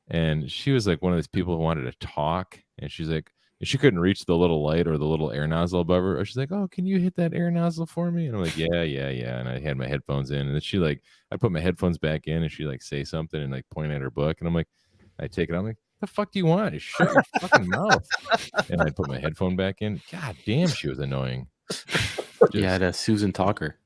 Speaker 3: and she was like one of those people who wanted to talk, and she's like, she couldn't reach the little light or the little air nozzle above her. Or she's like, oh, can you hit that air nozzle for me? And I'm like, yeah. And I had my headphones in, and then she like, I put my headphones back in, and she like say something and like point at her book, and I'm like, I take it. I'm like, the fuck do you want? Just shut your fucking mouth. And I put my headphone back in. God damn, she was annoying.
Speaker 4: Yeah, that's Susan Talker.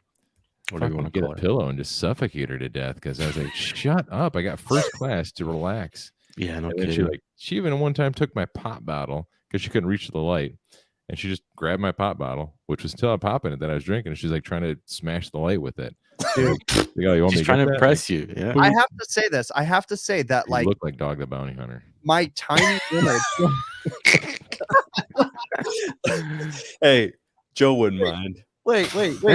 Speaker 4: Whatever you want to
Speaker 3: get
Speaker 4: call
Speaker 3: a
Speaker 4: it.
Speaker 3: pillow and just suffocate her to death because I was like, shut up. I got first class to relax.
Speaker 4: Yeah, no
Speaker 3: And then
Speaker 4: kidding.
Speaker 3: she even one time took my pop bottle because she couldn't reach the light. And she just grabbed my pop bottle, which was still a pop in it that I was drinking. And she's like trying to smash the light with it.
Speaker 1: Dude,
Speaker 3: Like, oh, you want
Speaker 4: She's
Speaker 3: me to
Speaker 4: trying
Speaker 3: get
Speaker 4: to
Speaker 3: that?
Speaker 4: impress you. Yeah.
Speaker 1: I have to say this. I have to say that,
Speaker 3: You
Speaker 1: like,
Speaker 3: look like Dog the Bounty Hunter.
Speaker 1: my tiny image.
Speaker 2: Hey, Joe wouldn't mind.
Speaker 1: Wait.
Speaker 4: I would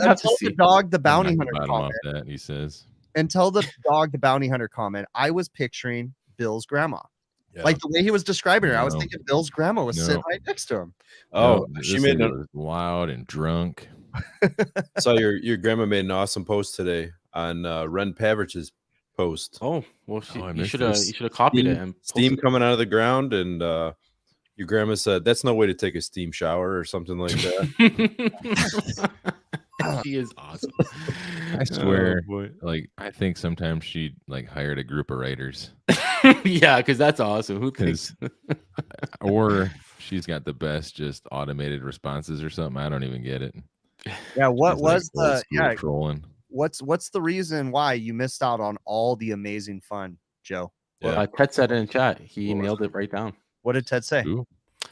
Speaker 4: have to
Speaker 1: Until
Speaker 4: see.
Speaker 1: the Dog the
Speaker 3: Knock
Speaker 1: Bounty
Speaker 3: the
Speaker 1: Hunter
Speaker 3: bottom off
Speaker 1: comment.
Speaker 3: that, he says.
Speaker 1: Until the Dog the Bounty Hunter comment, I was picturing Bill's grandma.
Speaker 2: Yeah.
Speaker 1: Like the way he was describing her, I was
Speaker 3: No.
Speaker 1: thinking Bill's grandma was
Speaker 3: No.
Speaker 1: sitting right next to him.
Speaker 2: Oh,
Speaker 3: No,
Speaker 2: she
Speaker 3: this
Speaker 2: made
Speaker 3: lady was loud and drunk.
Speaker 2: saw your grandma made an awesome post today on Ren Pavrich's post.
Speaker 4: Oh, well,
Speaker 3: Oh, I
Speaker 4: you
Speaker 3: missed
Speaker 4: should have
Speaker 3: this.
Speaker 4: copied it and
Speaker 2: Steam coming out of the ground, and your grandma said that's no way to take a steam shower or something like that.
Speaker 4: She is awesome.
Speaker 3: I swear,
Speaker 4: Oh, boy.
Speaker 3: like I think sometimes she like hired a group of writers,
Speaker 4: Yeah, because that's awesome. Who thinks?
Speaker 3: or she's got the best just automated responses or something. I don't even get it.
Speaker 1: Yeah, what
Speaker 3: She's, like,
Speaker 1: was
Speaker 3: old
Speaker 1: the
Speaker 3: school trolling?
Speaker 1: what's the reason why you missed out on all the amazing fun, Joe?
Speaker 2: Yeah.
Speaker 4: Ted said it in chat. He
Speaker 2: What was
Speaker 4: nailed it right down.
Speaker 1: What did Ted say?
Speaker 3: Ooh,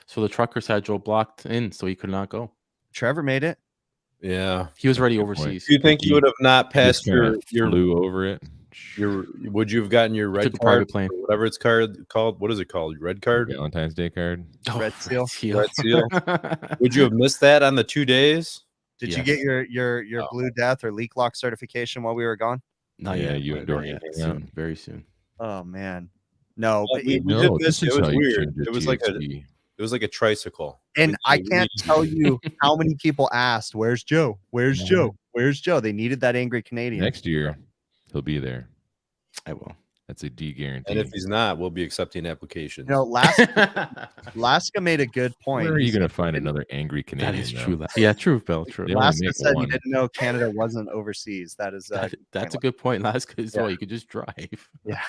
Speaker 4: So the truckers had Joe blocked in, so he could not go.
Speaker 1: Trevor made it.
Speaker 2: Yeah.
Speaker 4: He was already
Speaker 3: Good point.
Speaker 4: overseas.
Speaker 2: Do you think you would have not
Speaker 3: just
Speaker 2: passed your
Speaker 3: flew over it.
Speaker 2: would you have gotten your red
Speaker 4: Took a
Speaker 2: card,
Speaker 4: private plane.
Speaker 2: or whatever it's called? What is it called? Red card?
Speaker 3: Valentine's Day card.
Speaker 1: Red seal.
Speaker 2: Red seal. Would you have missed that on the 2 days?
Speaker 1: Did
Speaker 4: Yes.
Speaker 1: you get your Blue Death or Leak Lock certification while we were gone?
Speaker 4: Not
Speaker 3: Yeah,
Speaker 4: yet.
Speaker 3: you
Speaker 4: not
Speaker 3: and Dorian
Speaker 4: yet.
Speaker 3: hang
Speaker 4: Soon, very soon.
Speaker 1: Oh man, no.
Speaker 2: Well,
Speaker 1: But
Speaker 2: we
Speaker 1: it-
Speaker 2: did
Speaker 3: No,
Speaker 2: miss
Speaker 3: this
Speaker 2: it.
Speaker 3: is
Speaker 2: It was
Speaker 3: how you
Speaker 2: weird.
Speaker 3: change your
Speaker 2: It was like a
Speaker 3: THC.
Speaker 2: it was like a tricycle.
Speaker 1: and I
Speaker 2: We-
Speaker 1: can't tell you how many people asked, "Where's Joe? Where's
Speaker 3: Yeah.
Speaker 1: Joe? Where's Joe?" They needed that angry Canadian.
Speaker 3: Next year, he'll be there.
Speaker 4: I will.
Speaker 3: That's a D guarantee.
Speaker 2: And if he's not, we'll be accepting applications.
Speaker 1: You know, Laska made a good point.
Speaker 3: Where are
Speaker 1: He
Speaker 3: you going to
Speaker 1: said
Speaker 3: find
Speaker 1: he didn't-
Speaker 3: another angry Canadian?
Speaker 4: That is
Speaker 3: though?
Speaker 4: true. Yeah, true, Bill. True.
Speaker 3: They only
Speaker 1: Laska
Speaker 3: make
Speaker 1: said he
Speaker 3: one.
Speaker 1: didn't know Canada wasn't overseas. That is
Speaker 4: That's a good point, Laska, as
Speaker 1: Yeah.
Speaker 4: well. You could just drive.
Speaker 1: yeah.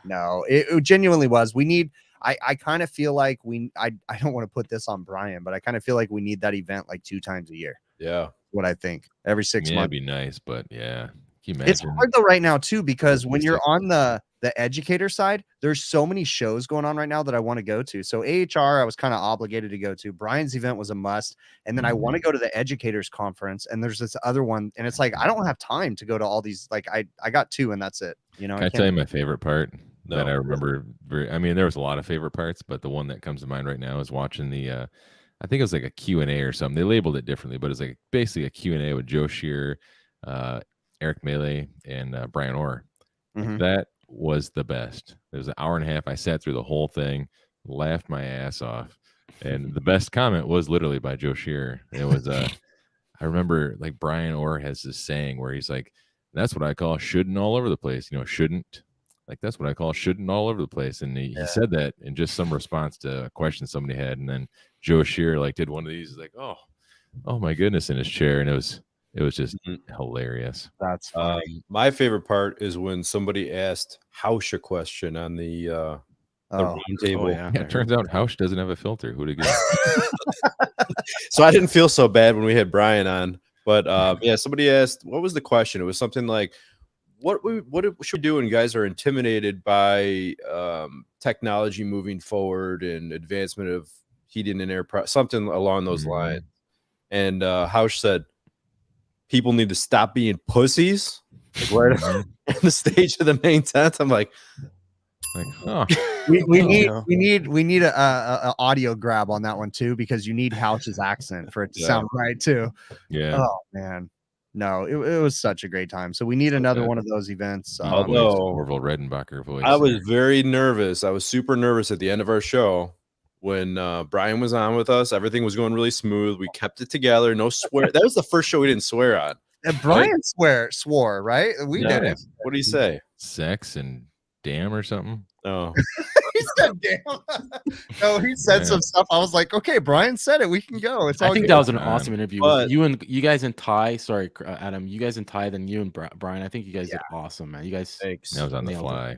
Speaker 1: No, it genuinely was. We need. I kind of feel like I don't want to put this on Brian, but I kind of feel like we need that event like 2 times a year.
Speaker 2: Yeah.
Speaker 1: What I think every 6
Speaker 3: Yeah, it'd
Speaker 1: months.
Speaker 3: be nice, but yeah, can you
Speaker 1: It's
Speaker 3: imagine?
Speaker 1: hard though right now too because when you're
Speaker 3: Logistics.
Speaker 1: on the educator side, there's so many shows going on right now that I want to go to. So AHR, I was kind of obligated to go to. Brian's event was a must, and then I want to go to the educators conference. And there's this other one, and it's like I don't have time to go to all these. Like I got 2, and that's it. You know,
Speaker 3: Can I tell you my favorite part that
Speaker 2: No.
Speaker 3: I remember? I mean, there was a lot of favorite parts, but the one that comes to mind right now is watching the. I think it was like a Q&A or something. They labeled it differently, but it's like basically a Q&A with Joe Shearer, Eric Melee, and Brian Orr.
Speaker 1: Mhm.
Speaker 3: That was the best. It was an hour and a half. I sat through the whole thing, laughed my ass off, and the best comment was literally by Joe Shearer. It was I remember like Brian Orr has this saying where he's like, "That's what I call shouldn't all over the place." You know, shouldn't. Like that's what I call shouldn't all over the place. And he said that in just some response to a question somebody had, and then Joe Shearer like did one of these, like, oh my goodness, in his chair, and it was just hilarious.
Speaker 1: That's funny.
Speaker 2: My favorite part is when somebody asked Hausch a question on the
Speaker 1: Oh.
Speaker 2: round table.
Speaker 4: yeah.
Speaker 3: Yeah, it turns out Hausch doesn't have a filter. Who'd have guessed?
Speaker 2: So I didn't feel so bad when we had Brian on, but yeah, somebody asked, what was the question? It was something like, what should we do when guys are intimidated by technology moving forward and advancement of heating and air, something along those lines. And Hausch said, people need to stop being pussies. Like right on the stage of the main tent. I'm like,
Speaker 3: oh,
Speaker 1: we need a audio grab on that one too, because you need Houch's accent for it to sound right too.
Speaker 3: yeah.
Speaker 1: Oh man, no, it was such a great time. So we need another one of those events.
Speaker 2: Although
Speaker 3: Orville Redenbacher voice.
Speaker 2: I was very nervous. I was super nervous at the end of our show when Brian was on with us. Everything was going really smooth. We kept it together. No swear. That was the first show we didn't swear on.
Speaker 1: And Brian swore, right? We
Speaker 2: Yeah.
Speaker 1: did it.
Speaker 2: What did he say?
Speaker 3: sex and damn or something.
Speaker 2: Oh,
Speaker 1: He said, "Damn." No, he said some stuff. I was like, okay, Brian said it. We can go. It's all
Speaker 4: I think
Speaker 1: good.
Speaker 4: that was an
Speaker 3: man.
Speaker 4: awesome interview.
Speaker 2: But-
Speaker 4: You guys and Ty. Sorry, Adam. You guys and Ty, then you and Brian. I think you guys did awesome, man. You guys.
Speaker 2: thanks.
Speaker 3: That was on the
Speaker 4: Nailed it.
Speaker 3: fly.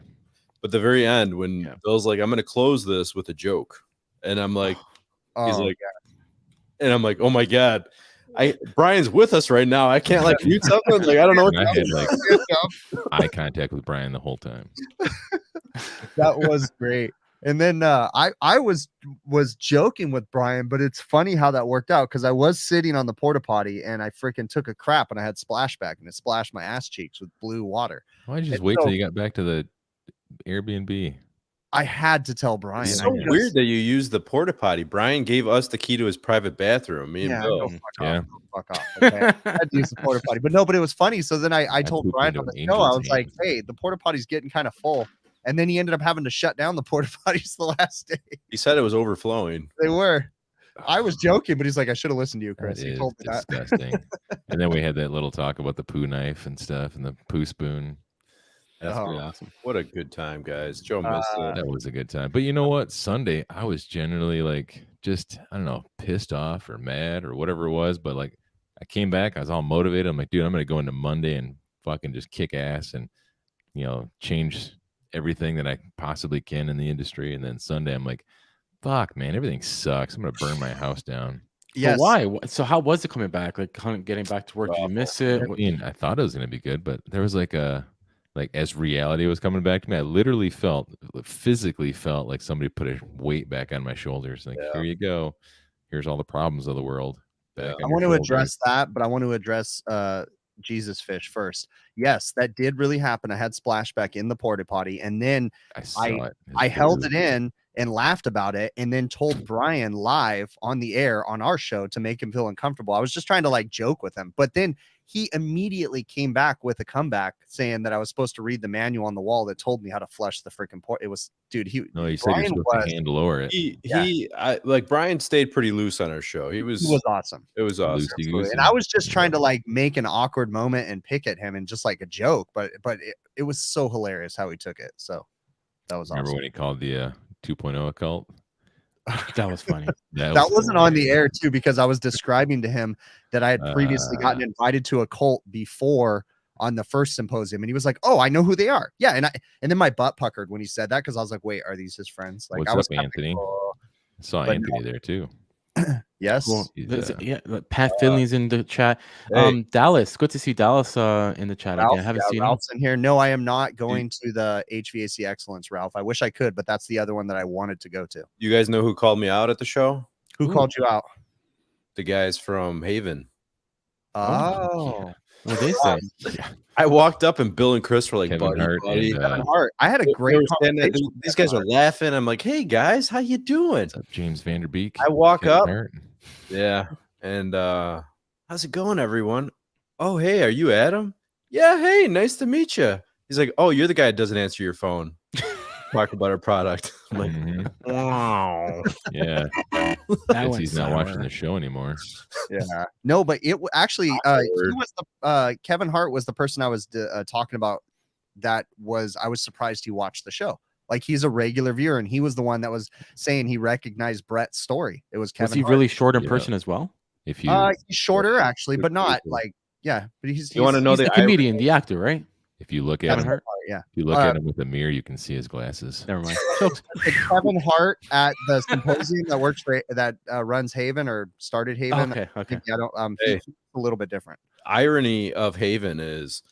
Speaker 2: But the very end, when Bill's like, I'm going to close this with a joke. And I'm like,
Speaker 1: Oh,
Speaker 2: he's like, and I'm like, oh my God. Brian's with us right now. I can't like mute something. Like I don't know what
Speaker 3: I had like eye contact with Brian the whole time.
Speaker 1: That was great. And then I was joking with Brian, but it's funny how that worked out because I was sitting on the porta potty and I freaking took a crap and I had splashback and it splashed my ass cheeks with blue water.
Speaker 3: Why'd you just wait till you got back to the Airbnb?
Speaker 1: I had to tell Brian.
Speaker 2: It's so weird that you use the porta potty. Brian gave us the key to his private bathroom. Me and Bill.
Speaker 1: Fuck off. Okay. I had to use the porta potty, but no, but it was funny. So then I told Brian on the show, I was like, hey, the porta potty's getting kind of full. And then he ended up having to shut down the porta potties the last day.
Speaker 2: He said it was overflowing.
Speaker 1: They were. I was joking, but he's like, I should have listened to you, Chris. He told me that.
Speaker 3: Disgusting. And then we had that little talk about the poo knife and stuff and the poo spoon.
Speaker 2: That's pretty awesome. What a good time, guys. Joe missed it.
Speaker 3: That was a good time. But you know what? Sunday, I was generally like just, I don't know, pissed off or mad or whatever it was. But like I came back, I was all motivated. I'm like, dude, I'm going to go into Monday and fucking just kick ass and, you know, change everything that I possibly can in the industry. And then Sunday, I'm like, fuck, man, everything sucks. I'm going to burn my house down.
Speaker 1: Yes.
Speaker 4: But why? So how was it coming back? Like kind of getting back to work? Did you miss it?
Speaker 3: I mean, I thought it was going to be good, but there was like as reality was coming back to me, I literally physically felt like somebody put a weight back on my shoulders. Like, here you go. Here's all the problems of the world.
Speaker 1: I want to address that, but I want to address Jesus fish first. Yes, that did really happen. I had splashback in the porta potty, and then I held it in and laughed about it, and then told Brian live on the air on our show to make him feel uncomfortable. I was just trying to like joke with him, but then he immediately came back with a comeback saying that I was supposed to read the manual on the wall that told me how to flush the freaking port. It was, dude, he
Speaker 3: said you're supposed to hand lower it.
Speaker 2: Like Brian stayed pretty loose on our show. He was
Speaker 1: awesome.
Speaker 2: It was awesome.
Speaker 1: And I was just trying to like make an awkward moment and pick at him and just like a joke, but it was so hilarious how he took it. So that was
Speaker 3: Remember
Speaker 1: awesome.
Speaker 3: when he called the 2.0 a cult?
Speaker 4: That was funny.
Speaker 1: That wasn't on the air too, because I was describing to him that I had previously gotten invited to a cult before on the first symposium, and he was like, "Oh, I know who they are." Yeah, and then my butt puckered when he said that because I was like, "Wait, are these his friends?" Like,
Speaker 3: what's up, Anthony? I saw Anthony there too.
Speaker 1: Yes.
Speaker 4: Well, Pat Finley's in the chat. Dallas, good to see Dallas in the chat again. I haven't seen
Speaker 1: Ralph's in here. No, I am not going to the HVAC Excellence, Ralph. I wish I could, but that's the other one that I wanted to go to.
Speaker 2: You guys know who called me out at the show?
Speaker 1: Who called you out?
Speaker 2: The guys from Haven.
Speaker 1: Oh.
Speaker 4: What they say?
Speaker 2: I walked up and Bill and Chris were like,
Speaker 3: Kevin
Speaker 2: Hart.
Speaker 1: I had a great conversation.
Speaker 2: These guys are laughing. I'm like, hey guys, how you doing?
Speaker 3: What's up, James Vanderbeek?
Speaker 2: I walk
Speaker 3: Kevin
Speaker 2: up.
Speaker 3: Hart.
Speaker 2: Yeah. And how's it going, everyone? Oh, hey, are you Adam? Yeah, hey, nice to meet you. He's like, oh, you're the guy that doesn't answer your phone. Talk about our product. I'm like, wow.
Speaker 3: Yeah. He's not watching the show anymore.
Speaker 1: Yeah. No, but it actually he was the Kevin Hart was the person I was talking about. I was surprised he watched the show. Like, he's a regular viewer, and he was the one that was saying he recognized Brett's story. It was Kevin.
Speaker 4: Was he
Speaker 1: Hart.
Speaker 4: really short in person as well?
Speaker 3: If you
Speaker 1: he's shorter actually, but not like but he's
Speaker 2: you want to know
Speaker 4: the comedian, the actor, right?
Speaker 3: If you look at him,
Speaker 1: if
Speaker 3: you look at him with a mirror, you can see his glasses.
Speaker 4: Never mind.
Speaker 1: Kevin Hart at the Symposium that works for runs Haven or started Haven.
Speaker 4: Okay.
Speaker 1: I don't. He's a little bit different.
Speaker 2: Irony of Haven is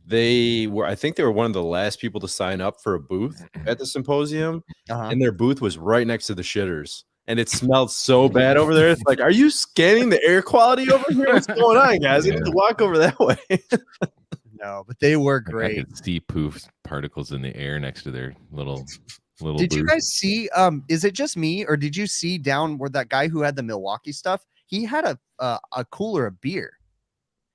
Speaker 2: I think they were one of the last people to sign up for a booth at the Symposium, and their booth was right next to the shitters. And it smelled so bad over there. It's like, are you scanning the air quality over here? What's going on, guys? You need to walk over that way.
Speaker 1: No, but they were great.
Speaker 3: I could see poof particles in the air next to their little.
Speaker 1: Did you guys see? Is it just me, or did you see down where that guy who had the Milwaukee stuff? He had a cooler of beer.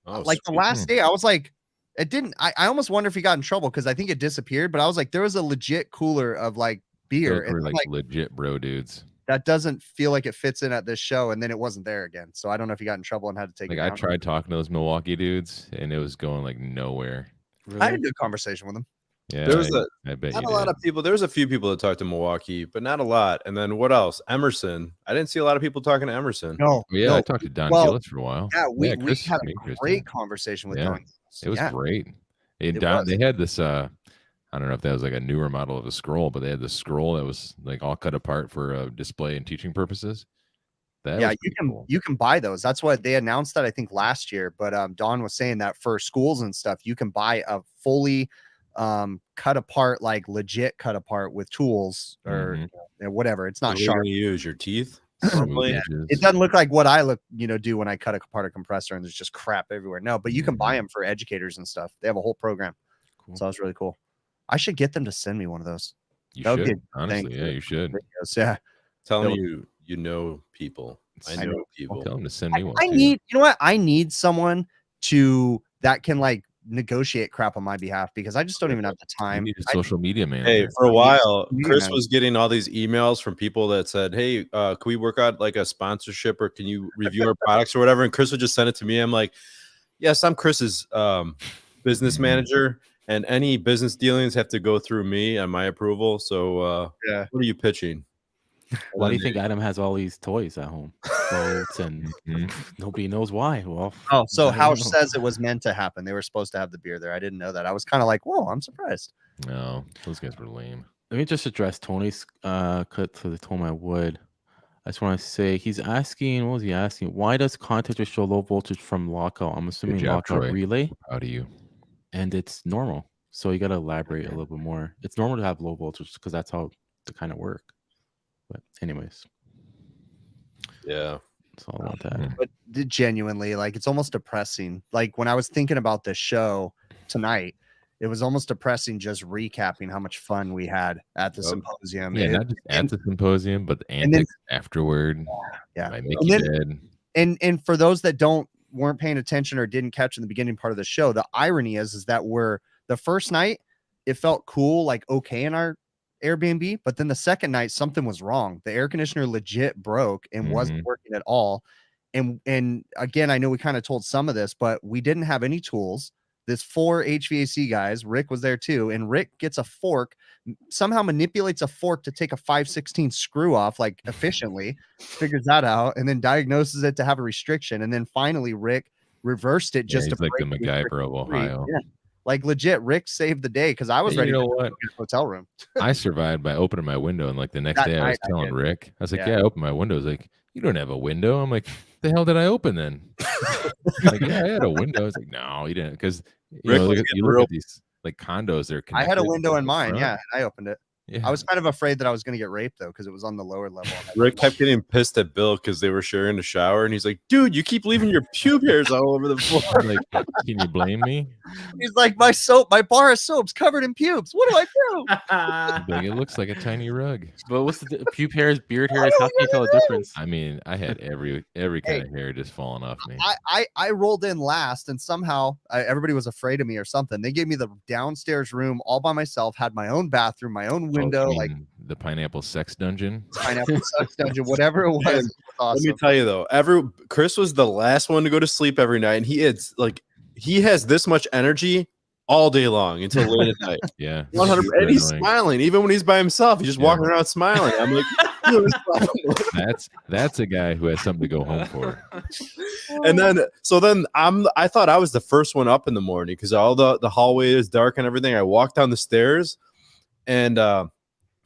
Speaker 1: Like the last day, I was like, it didn't. I almost wonder if he got in trouble because I think it disappeared. But I was like, there was a legit cooler of like beer.
Speaker 3: Those were like legit bro dudes.
Speaker 1: That doesn't feel like it fits in at this show, and then it wasn't there again. So I don't know if he got in trouble and had to take it down.
Speaker 3: I tried talking to those Milwaukee dudes, and it was going like nowhere.
Speaker 1: Really? I had a good conversation with them.
Speaker 3: Yeah,
Speaker 2: there was
Speaker 3: I bet
Speaker 2: not a lot of people. There was a few people that talked to Milwaukee, but not a lot. And then what else? Emerson. I didn't see a lot of people talking to Emerson.
Speaker 1: No,
Speaker 3: I talked to Don Gillis for a while.
Speaker 1: Yeah, we had a great conversation with Don.
Speaker 3: It was great. They had this. I don't know if that was like a newer model of a scroll, but they had this scroll that was like all cut apart for display and teaching purposes. That
Speaker 1: you can buy those. That's what they announced that I think last year. But Don was saying that for schools and stuff, you can buy a fully cut apart, like legit cut apart with tools or whatever. It's not sharp.
Speaker 2: You use your teeth.
Speaker 1: Yeah. It doesn't look like what I do when I cut apart a compressor and there's just crap everywhere. No, but you can buy them for educators and stuff. They have a whole program. Cool. So that's really cool. I should get them to send me one of those.
Speaker 3: You should, honestly. Yeah, you should.
Speaker 1: Videos. Yeah.
Speaker 2: Tell me you know people. I know people.
Speaker 3: Tell them to send me one.
Speaker 1: I need, you know what? I need someone that can like negotiate crap on my behalf because I just don't even have the time.
Speaker 3: You need a social media manager.
Speaker 2: Hey, for a while, Chris was getting all these emails from people that said, "Hey, can we work out like a sponsorship or can you review our products or whatever?" And Chris would just send it to me. I'm like, "Yes, I'm Chris's business manager, and any business dealings have to go through me and my approval. So, what are you pitching?"
Speaker 4: Why do you think Adam has all these toys at home? Boats and nobody knows why. Well,
Speaker 1: so Hausch says it was meant to happen. They were supposed to have the beer there. I didn't know that. I was kind of like, whoa, I'm surprised.
Speaker 3: No, those guys were lame.
Speaker 4: Let me just address Tony's cut to the tone I would. I just want to say he's asking, what was he asking? Why does contactor show low voltage from lockout? I'm assuming lockout relay.
Speaker 3: How do you?
Speaker 4: And it's normal. So you got to elaborate a little bit more. It's normal to have low voltage because that's how they kind of work. But anyways,
Speaker 2: yeah,
Speaker 4: that's all about that.
Speaker 1: But genuinely, like, it's almost depressing. Like when I was thinking about this show tonight, it was almost depressing just recapping how much fun we had at the symposium.
Speaker 3: Yeah, not just at the symposium, but the antics afterward.
Speaker 1: Yeah,
Speaker 3: and
Speaker 1: for those that weren't paying attention or didn't catch in the beginning part of the show, the irony is that the first night it felt cool, like okay in our Airbnb, but then the second night something was wrong. The air conditioner legit broke and wasn't working at all. And again, I know we kind of told some of this, but we didn't have any tools. This 4 HVAC guys, Rick was there too, and Rick gets a fork, somehow manipulates a fork to take a 5/16 screw off, like efficiently, figures that out, and then diagnoses it to have a restriction. And then finally Rick reversed it just to
Speaker 3: like the MacGyver of Ohio.
Speaker 1: Yeah. Like legit, Rick saved the day because I was ready to go to the hotel room.
Speaker 3: I survived by opening my window, and like the next day I was telling Rick, I was like, I opened my window. I was like, you don't have a window. I'm like, the hell did I open then? Like, yeah, I had a window. I was like, no, you didn't, because you look at these like condos. They're
Speaker 1: I had a window in mine. Yeah, I opened it. Yeah. I was kind of afraid that I was going to get raped though, because it was on the lower level.
Speaker 2: Rick kept getting pissed at Bill because they were sharing a shower, and he's like, "Dude, you keep leaving your pube hairs all over the floor."
Speaker 3: Like, can you blame me?
Speaker 1: He's like, my bar of soap's covered in pubes. What do I do?
Speaker 3: Like, it looks like a tiny rug.
Speaker 4: But what's the pube hairs, beard hairs? How can you tell the difference?
Speaker 3: I mean, I had every kind of hair just falling off me.
Speaker 1: I rolled in last, and somehow everybody was afraid of me or something. They gave me the downstairs room all by myself, had my own bathroom, my own window, like
Speaker 3: the pineapple sex dungeon,
Speaker 1: whatever it was.
Speaker 2: Awesome. Let me tell you though, Chris was the last one to go to sleep every night, and he has this much energy all day long until late at night.
Speaker 3: Yeah,
Speaker 2: 100%. And he's smiling even when he's by himself. He's just walking around smiling. I'm like,
Speaker 3: that's a guy who has something to go home for.
Speaker 2: And then I thought I was the first one up in the morning because all the hallway is dark and everything. I walked down the stairs, and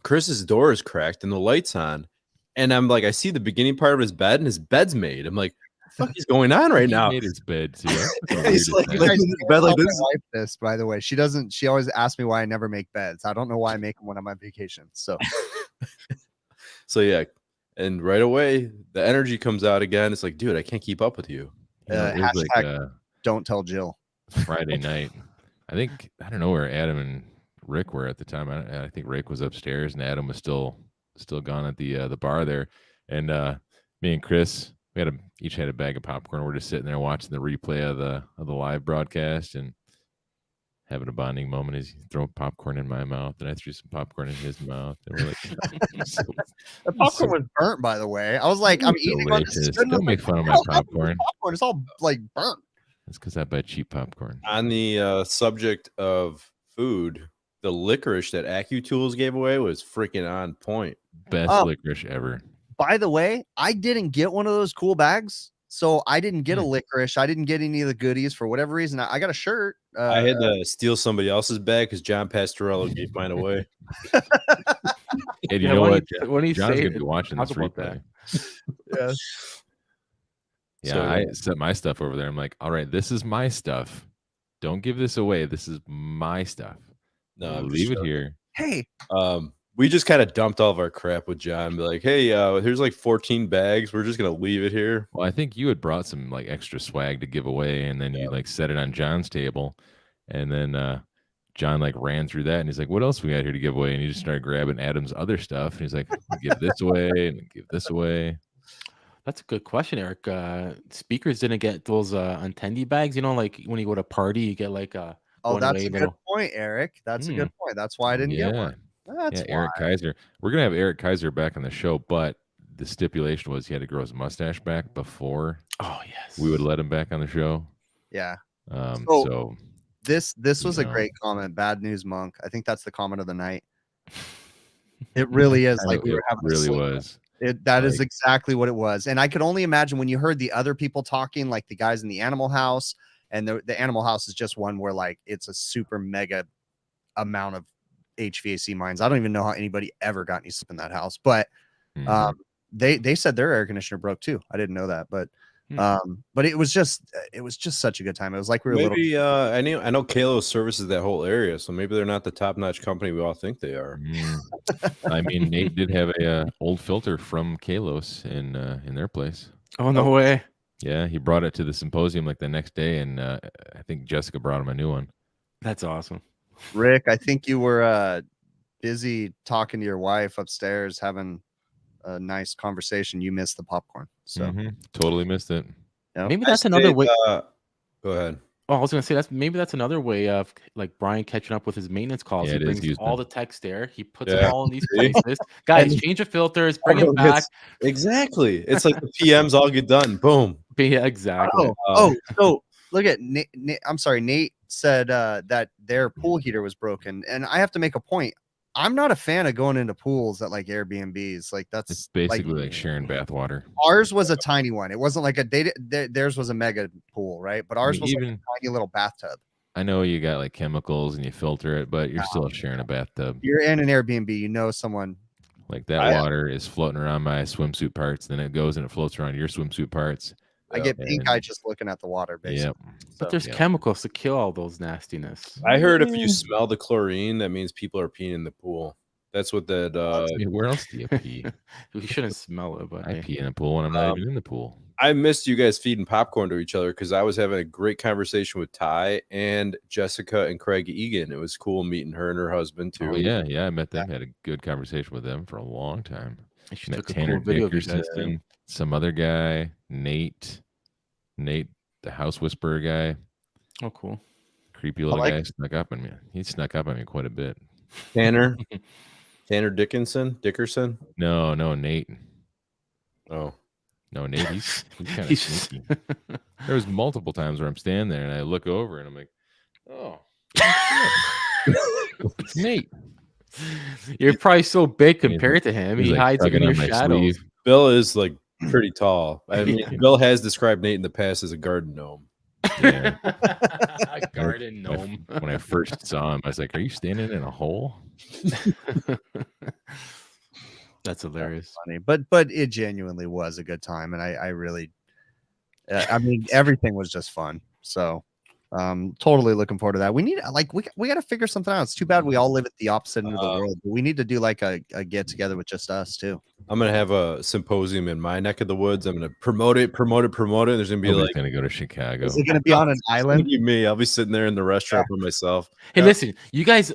Speaker 2: Chris's door is cracked and the light's on, and I'm like, I see the beginning part of his bed, and his bed's made. I'm like, what the fuck is going on right now?
Speaker 3: He made his bed too.
Speaker 2: He's like bed like this.
Speaker 1: This, by the way, she always asks me why I never make beds. I don't know why I make them when I'm on vacation. So,
Speaker 2: yeah, and right away the energy comes out again. It's like, dude, I can't keep up with you.
Speaker 1: Hashtag don't tell Jill.
Speaker 3: Friday night, I don't know where Adam and Rick were at the time. I think Rick was upstairs and Adam was still gone at the bar there. And me and Chris, we each had a bag of popcorn. We're just sitting there watching the replay of the live broadcast and having a bonding moment as he threw popcorn in my mouth and I threw some popcorn in his mouth. And we're like,
Speaker 1: the popcorn was burnt, by the way. I was like, I'm eating on this.
Speaker 3: Don't make fun of my popcorn.
Speaker 1: It's all like burnt.
Speaker 3: That's because I buy cheap popcorn.
Speaker 2: On the subject of food, the licorice that AccuTools gave away was freaking on point.
Speaker 3: Best licorice ever.
Speaker 1: By the way, I didn't get one of those cool bags, so I didn't get a licorice. I didn't get any of the goodies for whatever reason. I got a shirt.
Speaker 2: I had to steal somebody else's bag because John Pastorello gave mine away.
Speaker 3: And you know what? John's going to be watching this replay.
Speaker 1: Yeah.
Speaker 3: Yeah,
Speaker 2: So,
Speaker 3: I set my stuff over there. I'm like, all right, this is my stuff. Don't give this away. This is my stuff.
Speaker 2: no, I'm
Speaker 3: Leave
Speaker 2: just
Speaker 3: it here.
Speaker 1: Hey,
Speaker 2: we just kind of dumped all of our crap with John. Be like, hey, here's like 14 bags. We're just gonna leave it here.
Speaker 3: Well, I think you had brought some like extra swag to give away, and then you like set it on John's table, and then John like ran through that, and he's like, "What else we got here to give away?" And he just started grabbing Adam's other stuff, and he's like, "Give this away and give this away."
Speaker 4: That's a good question, Eric. Speakers didn't get those untendee bags. You know, like when you go to a party, you get like a
Speaker 1: oh, that's a
Speaker 4: little.
Speaker 1: good point, Eric. That's a good point. That's why I didn't get one. That's
Speaker 3: yeah, Eric Kaiser. We're gonna have Eric Kaiser back on the show, but the stipulation was he had to grow his mustache back before.
Speaker 4: Oh yes,
Speaker 3: we would let him back on the show.
Speaker 1: Yeah.
Speaker 3: So
Speaker 1: this was a great comment. Bad news, Monk. I think that's the comment of the night. It really is. Like we were having
Speaker 3: really was.
Speaker 1: That is exactly what it was. And I could only imagine when you heard the other people talking, like the guys in the animal house, and the animal house is just one where like it's a super mega amount of HVAC minds. I don't even know how anybody ever got any sleep in that house, but they said their air conditioner broke too. I didn't know that, but it was just such a good time. It was like we were
Speaker 2: maybe I know Kalos services that whole area, so maybe they're not the top-notch company we all think they are.
Speaker 3: I mean, Nate did have a old filter from Kalos in their place.
Speaker 4: Oh no way!
Speaker 3: Yeah, he brought it to the symposium like the next day, and I think Jessica brought him a new one.
Speaker 4: That's awesome.
Speaker 1: Rick, I think you were busy talking to your wife upstairs, having a nice conversation. You missed the popcorn, so
Speaker 3: totally missed it.
Speaker 1: Yep.
Speaker 4: Maybe that's another way.
Speaker 2: Go ahead.
Speaker 4: Oh, I was gonna say that's another way of like Brian catching up with his maintenance calls.
Speaker 3: Yeah,
Speaker 4: he brings all the techs there. He puts them all in these places. Guys, change the filters, bring them back.
Speaker 2: Exactly. It's like the PMs all get done. Boom.
Speaker 4: Yeah, exactly.
Speaker 1: So look at Nate. I'm sorry, Nate said that their pool heater was broken, and I have to make a point. I'm not a fan of going into pools at like Airbnbs. Like it's
Speaker 3: basically like sharing bathwater.
Speaker 1: Ours was a tiny one. It wasn't like theirs was a mega pool, right? But ours was like a tiny little bathtub.
Speaker 3: I know you got like chemicals and you filter it, but you're still sharing a bathtub.
Speaker 1: You're in an Airbnb, you know someone.
Speaker 3: Like that water is floating around my swimsuit parts, then it goes and it floats around your swimsuit parts.
Speaker 1: I get pink eye just looking at the water, basically.
Speaker 4: But there's chemicals to kill all those nastiness.
Speaker 2: I heard if you smell the chlorine, that means people are peeing in the pool. That's what that.
Speaker 3: Where else do you pee?
Speaker 4: We shouldn't smell it, but
Speaker 3: I pee in a pool when I'm not even in the pool.
Speaker 2: I missed you guys feeding popcorn to each other because I was having a great conversation with Ty and Jessica and Craig Egan. It was cool meeting her and her husband too.
Speaker 3: Oh yeah, I met them. Had a good conversation with them for a long time.
Speaker 4: She
Speaker 3: met
Speaker 4: took
Speaker 3: Tanner
Speaker 4: a cool video
Speaker 3: Dickerson, some other guy, Nate, the house whisperer guy.
Speaker 4: Oh, cool.
Speaker 3: Creepy little guy snuck up on me. He snuck up on me quite a bit.
Speaker 2: Tanner Dickerson?
Speaker 3: No, Nate.
Speaker 2: Oh.
Speaker 3: No, Nate, he's kind of sneaky. There was multiple times where I'm standing there and I look over and I'm like, oh, it's Nate.
Speaker 4: You're probably so big compared to him. He hides in your shadows.
Speaker 3: Sleeve.
Speaker 2: Bill is like pretty tall. I mean, Bill has described Nate in the past as a garden gnome.
Speaker 3: Yeah.
Speaker 4: A garden gnome.
Speaker 3: When I first saw him, I was like, are you standing in a hole?
Speaker 4: That's hilarious.
Speaker 1: That's funny. But it genuinely was a good time. And I really, I mean, everything was just fun. So totally looking forward to that. We need we got to figure something out. It's too bad we all live at the opposite end of the world, but we need to do like a get together with just us too.
Speaker 2: I'm gonna have a symposium in my neck of the woods. I'm gonna promote it. There's gonna be
Speaker 3: Nobody's gonna go to Chicago.
Speaker 1: Is it gonna be on an island?
Speaker 2: Me. I'll be sitting there in the restaurant by myself.
Speaker 4: Hey, listen, you guys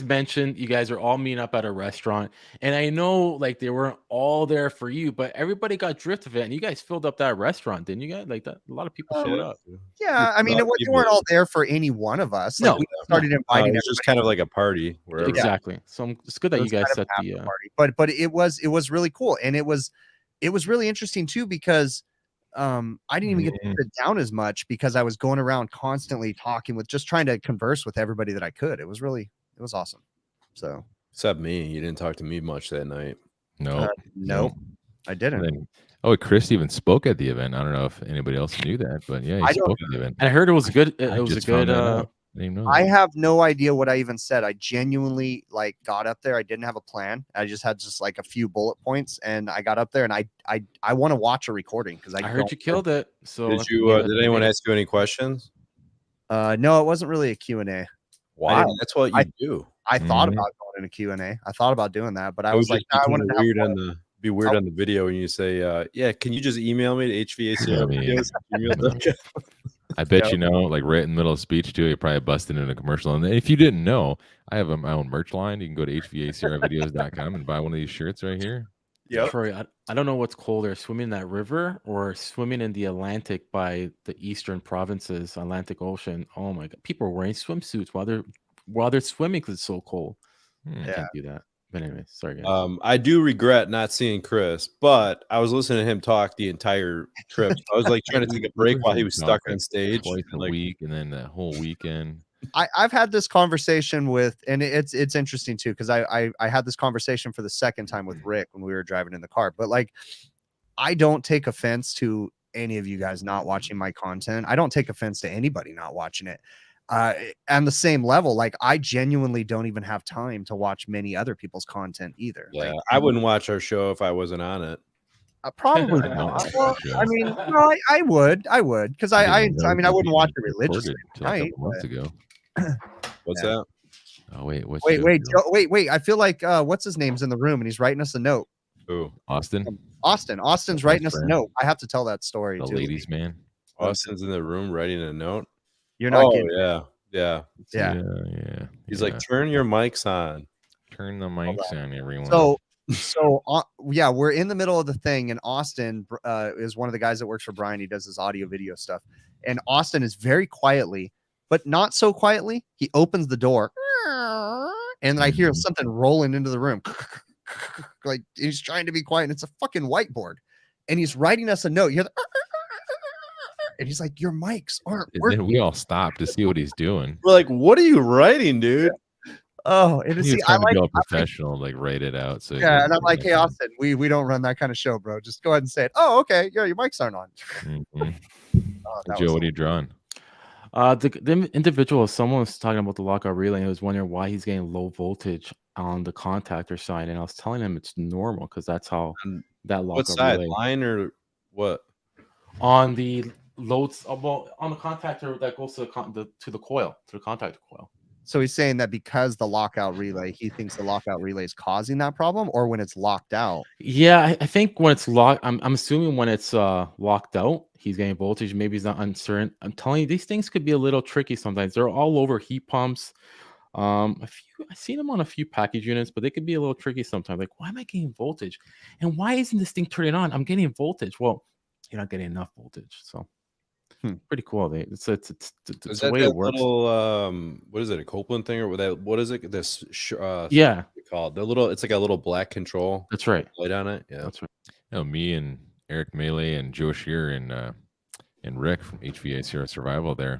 Speaker 4: mentioned you guys are all meeting up at a restaurant, and I know like they weren't all there for you, but everybody got drift of it, and you guys filled up that restaurant, didn't you guys? Like that, a lot of people showed up.
Speaker 1: Yeah, I mean, they weren't all there for any one of us. Like,
Speaker 4: no,
Speaker 1: we started inviting.
Speaker 2: It was just kind of like a party. Wherever.
Speaker 4: Exactly. So it's good that you guys set the
Speaker 1: party, but it was really cool, and it was really interesting too because I didn't even get to sit down as much because I was going around constantly talking with just trying to converse with everybody that I could. It was awesome. So
Speaker 2: except me, you didn't talk to me much that night.
Speaker 1: No, I didn't.
Speaker 3: Chris even spoke at the event. I don't know if anybody else knew that, but yeah, he spoke at the event.
Speaker 4: I heard it was good. It was a good
Speaker 1: I have no idea what I even said. I genuinely like got up there. I didn't have a plan. I just had like a few bullet points, and I got up there, and I want to watch a recording because I
Speaker 4: heard you killed it. So
Speaker 2: did anyone ask you any questions?
Speaker 1: No, it wasn't really a Q&A.
Speaker 2: Why? That's what you do.
Speaker 1: I thought about going in a Q&A. I thought about doing that, but I was like,
Speaker 2: I wanted to be weird on the video when you say, yeah, can you just email me to HVACRVideos?
Speaker 3: I bet you know, like right in the middle of speech too, you probably busted in a commercial. And if you didn't know, I have my own merch line. You can go to hvacrvideos.com and buy one of these shirts right here.
Speaker 4: Yeah, Troy, I don't know what's colder, swimming in that river or swimming in the Atlantic by the eastern provinces, Atlantic Ocean. Oh my God, people are wearing swimsuits while they're swimming because it's so cold. I can't do that. But anyway, sorry guys.
Speaker 2: I do regret not seeing Chris, but I was listening to him talk the entire trip. I was like trying to take a break while he was stuck on stage.
Speaker 3: Twice a week, and then the whole weekend.
Speaker 1: I've had this conversation with, and it's interesting too, because I had this conversation for the second time with Rick when we were driving in the car. But like, I don't take offense to any of you guys not watching my content. I don't take offense to anybody not watching it. On the same level, like I genuinely don't even have time to watch many other people's content either.
Speaker 2: Yeah,
Speaker 1: like,
Speaker 2: I wouldn't watch our show if I wasn't on it.
Speaker 1: Probably not. Well, I mean, no, I would, because I mean, I wouldn't watch it religiously.
Speaker 3: Like a couple months ago.
Speaker 2: What's that?
Speaker 3: Oh wait,
Speaker 1: wait. I feel like what's his name's in the room and he's writing us a note.
Speaker 2: Who?
Speaker 1: Austin's writing us a note. I have to tell that story.
Speaker 3: The ladies' man.
Speaker 2: Austin's in the room writing a note.
Speaker 1: You're not
Speaker 2: getting yeah. He's like, turn your mics on.
Speaker 3: Turn the mics on, everyone.
Speaker 1: So yeah, we're in the middle of the thing, and Austin is one of the guys that works for Brian. He does his audio video stuff, and Austin is very quietly, but not so quietly. He opens the door, and then I hear something rolling into the room. Like he's trying to be quiet, and it's a fucking whiteboard, and he's writing us a note. You hear the and he's like, your mics aren't working.
Speaker 3: And then we all stop to see what he's doing.
Speaker 2: We're like, what are you writing, dude?
Speaker 1: Oh, and
Speaker 3: he's trying to go professional, like write it out. So
Speaker 1: yeah, and I'm like, hey, Austin, we don't run that kind of show, bro. Just go ahead and say it. Oh, okay. Yeah, your mics aren't on.
Speaker 3: Joe, what are you drawing?
Speaker 4: The individual, someone was talking about the lockout relay and I was wondering why he's getting low voltage on the contactor side. And I was telling him it's normal because that's how that lockout
Speaker 2: what side,
Speaker 4: relay.
Speaker 2: Line or what?
Speaker 4: On the loads, well, on the contactor that goes to the coil, to the contactor coil.
Speaker 1: So he's saying that because the lockout relay, he thinks the lockout relay is causing that problem, or when it's locked out.
Speaker 4: Yeah, I think when it's locked, I'm assuming when it's locked out, he's getting voltage. Maybe he's not uncertain. I'm telling you, these things could be a little tricky sometimes. They're all over heat pumps. I've seen them on a few package units, but they could be a little tricky sometimes. Like, why am I getting voltage? And why isn't this thing turning on? I'm getting voltage. Well, you're not getting enough voltage, so. Pretty cool. It's the way it works.
Speaker 2: Little, what is it? A Copeland thing or what is it? This
Speaker 4: yeah,
Speaker 2: called the little. It's like a little black control.
Speaker 4: That's right.
Speaker 2: Light on it. Yeah,
Speaker 4: that's right.
Speaker 3: You know, me and Eric Melee and Joe Shear and Rick from HVACR Survival there.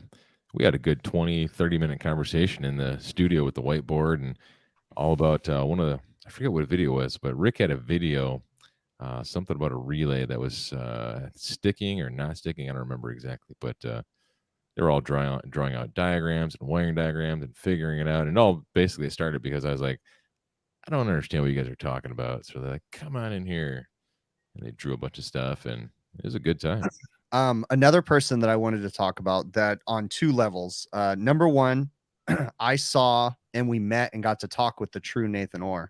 Speaker 3: We had a good 20-30 minute conversation in the studio with the whiteboard and all about one of the, I forget what video it was, but Rick had a video. Something about a relay that was sticking or not sticking. I don't remember exactly, but they were all drawing out diagrams and wiring diagrams and figuring it out. And all basically started because I was like, I don't understand what you guys are talking about. So they're like, come on in here. And they drew a bunch of stuff and it was a good time.
Speaker 1: Another person that I wanted to talk about that on two levels. Number one, I saw and we met and got to talk with the true Nathan Orr.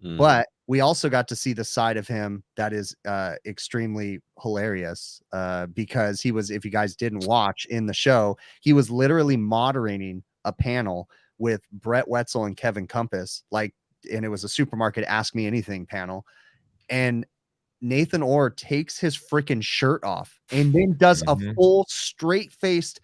Speaker 1: But we also got to see the side of him that is extremely hilarious because he was, if you guys didn't watch in the show, he was literally moderating a panel with Brett Wetzel and Kevin Compass, and it was a supermarket Ask Me Anything panel. And Nathan Orr takes his freaking shirt off and then does a full straight-faced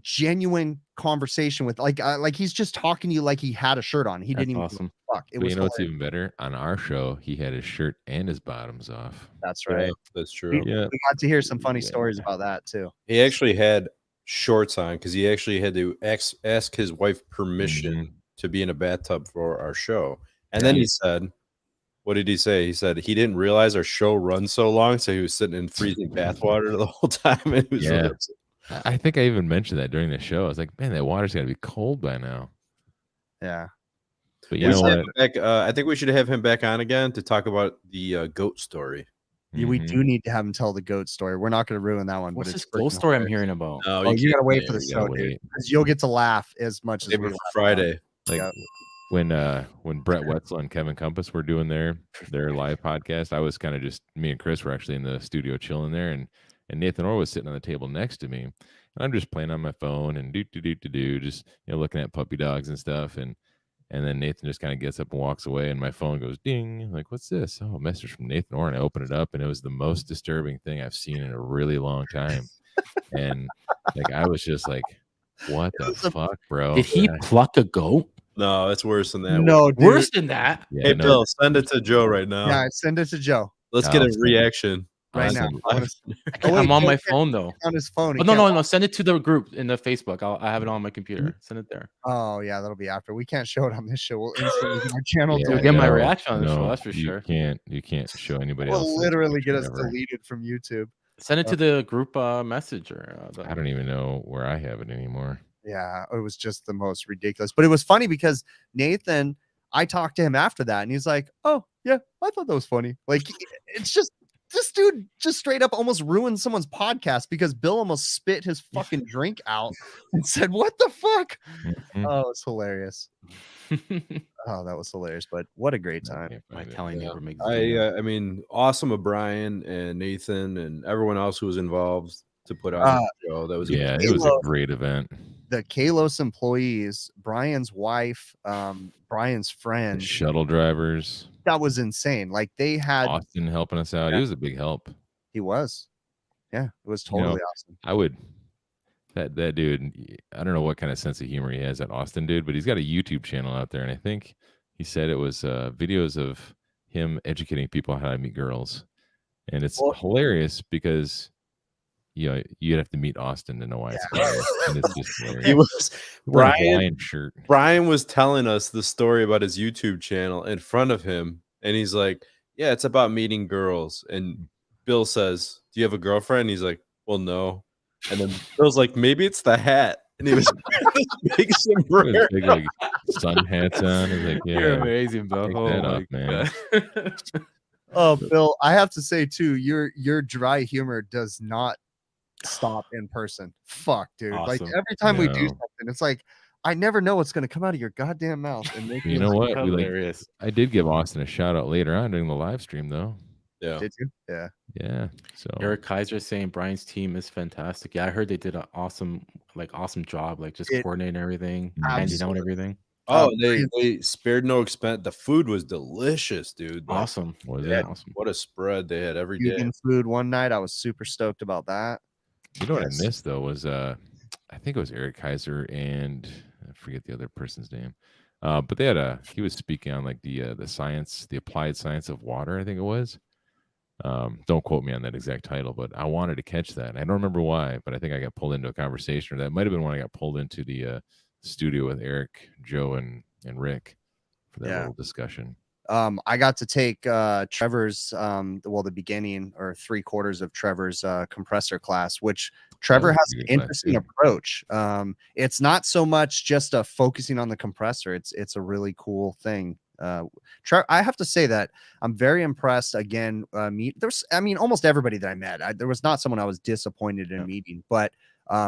Speaker 1: genuine conversation with like he's just talking to you like he had a shirt on. He didn't even
Speaker 4: awesome.
Speaker 1: Fuck. It was
Speaker 3: what's even better? On our show, he had his shirt and his bottoms off.
Speaker 1: That's right.
Speaker 2: Yeah, that's true.
Speaker 1: We got to hear some funny stories about that too.
Speaker 2: He actually had shorts on because he actually had to ask his wife permission to be in a bathtub for our show. And then he said, what did he say? He said he didn't realize our show runs so long, so he was sitting in freezing bathwater the whole time. And he was
Speaker 3: I think I even mentioned that during the show. I was like, man, that water's got to be cold by now.
Speaker 1: Yeah.
Speaker 3: But you know what?
Speaker 2: I think we should have him back on again to talk about the goat story.
Speaker 1: Yeah, we do need to have him tell the goat story. We're not going to ruin that one.
Speaker 4: What's
Speaker 1: but
Speaker 4: this
Speaker 1: it's
Speaker 4: goat story I'm hearing about?
Speaker 2: No,
Speaker 1: you got to wait for
Speaker 3: Yeah,
Speaker 1: the
Speaker 3: you
Speaker 1: show,
Speaker 3: gotta
Speaker 1: dude.
Speaker 3: wait.
Speaker 1: Because you'll get to laugh as much as
Speaker 2: Maybe
Speaker 1: we
Speaker 2: for
Speaker 1: laugh.
Speaker 2: Friday.
Speaker 3: Like when Brett Wetzel and Kevin Compass were doing their live podcast, I was kind of just, me and Chris were actually in the studio chilling there, and Nathan Orr was sitting on the table next to me, and I'm just playing on my phone and just looking at puppy dogs and stuff, and then Nathan just kind of gets up and walks away, and my phone goes ding. I'm like, what's this? Oh, a message from Nathan Orr, and I open it up, and it was the most disturbing thing I've seen in a really long time, and like I was just like, what the fuck, bro?
Speaker 4: Did he pluck a goat?
Speaker 2: No, it's worse than that.
Speaker 1: No, dude.
Speaker 4: Worse than that.
Speaker 3: Yeah,
Speaker 2: Hey, Bill, send it to Joe right now.
Speaker 1: Yeah, send it to Joe
Speaker 2: Let's get a reaction
Speaker 1: right now.
Speaker 4: I'm on my phone though.
Speaker 1: On his phone.
Speaker 4: Oh, no. Send it to the group in the Facebook. I have it on my computer. Send it there.
Speaker 1: Oh yeah, that'll be after. We can't show it on this show. We'll instantly get our channel.
Speaker 4: You'll get my reaction on the show. That's for sure.
Speaker 3: You can't show anybody else.
Speaker 1: We'll literally get us deleted from YouTube.
Speaker 4: Send it to the group message or.
Speaker 3: I don't even know where I have it anymore.
Speaker 1: Yeah, it was just the most ridiculous. But it was funny because Nathan, I talked to him after that, and he's like, "Oh yeah, I thought that was funny." Like, it's just this dude just straight up almost ruined someone's podcast because Bill almost spit his fucking drink out and said, "What the fuck?" Oh, it's hilarious. Oh, that was hilarious. But what a great time!
Speaker 4: My telling you,
Speaker 2: I mean, awesome of Brian and Nathan and everyone else who was involved to put on the show. That was
Speaker 3: it was a great event.
Speaker 1: The Kalos employees, Brian's wife, Brian's friend,
Speaker 3: the shuttle drivers.
Speaker 1: That was insane. Like they had
Speaker 3: Austin helping us out. He was a big help.
Speaker 1: He was. Yeah, it was totally awesome.
Speaker 3: I would that dude, I don't know what kind of sense of humor he has, that Austin dude, but he's got a YouTube channel out there, and I think he said it was videos of him educating people how to meet girls. And it's hilarious because you'd have to meet Austin to know why it's hilarious. And it's just hilarious.
Speaker 2: He was
Speaker 3: Brian shirt.
Speaker 2: Brian was telling us the story about his YouTube channel in front of him, and he's like, "Yeah, it's about meeting girls." And Bill says, "Do you have a girlfriend?" And he's like, "Well, no." And then Bill's like, "Maybe it's the hat." And he was big sombrero,
Speaker 3: big like sun hats on. He's like, "Yeah,
Speaker 4: you're amazing, Bill."
Speaker 3: Man.
Speaker 1: Oh, Bill, I have to say too, your dry humor does not stop in person. Fuck, dude.
Speaker 4: Awesome.
Speaker 1: Like every time we do something, it's like I never know what's going to come out of your goddamn mouth. And make
Speaker 3: you know what? I did give Austin a shout out later on during the live stream, though.
Speaker 2: Yeah.
Speaker 1: Did you? Yeah.
Speaker 3: Yeah. So
Speaker 4: Eric Kaiser saying Brian's team is fantastic. Yeah, I heard they did an awesome job, like just coordinating everything, handing out everything.
Speaker 2: Oh, they spared no expense. The food was delicious, dude.
Speaker 4: Awesome.
Speaker 2: Awesome. What a spread they had every day.
Speaker 1: Food one night. I was super stoked about that.
Speaker 3: You know what I missed though was I think it was Eric Kaiser and I forget the other person's name. But they had he was speaking on like the science, the applied science of water, I think it was. Don't quote me on that exact title, but I wanted to catch that. I don't remember why, but I think I got pulled into a conversation, or that might have been when I got pulled into the studio with Eric, Joe, and Rick for that little discussion.
Speaker 1: I got to take Trevor's the beginning or 3/4 of Trevor's compressor class, which Trevor has an interesting approach. It's not so much just focusing on the compressor. It's a really cool thing. I have to say that I'm very impressed. Again, almost everybody that I met, there was not someone I was disappointed in meeting, but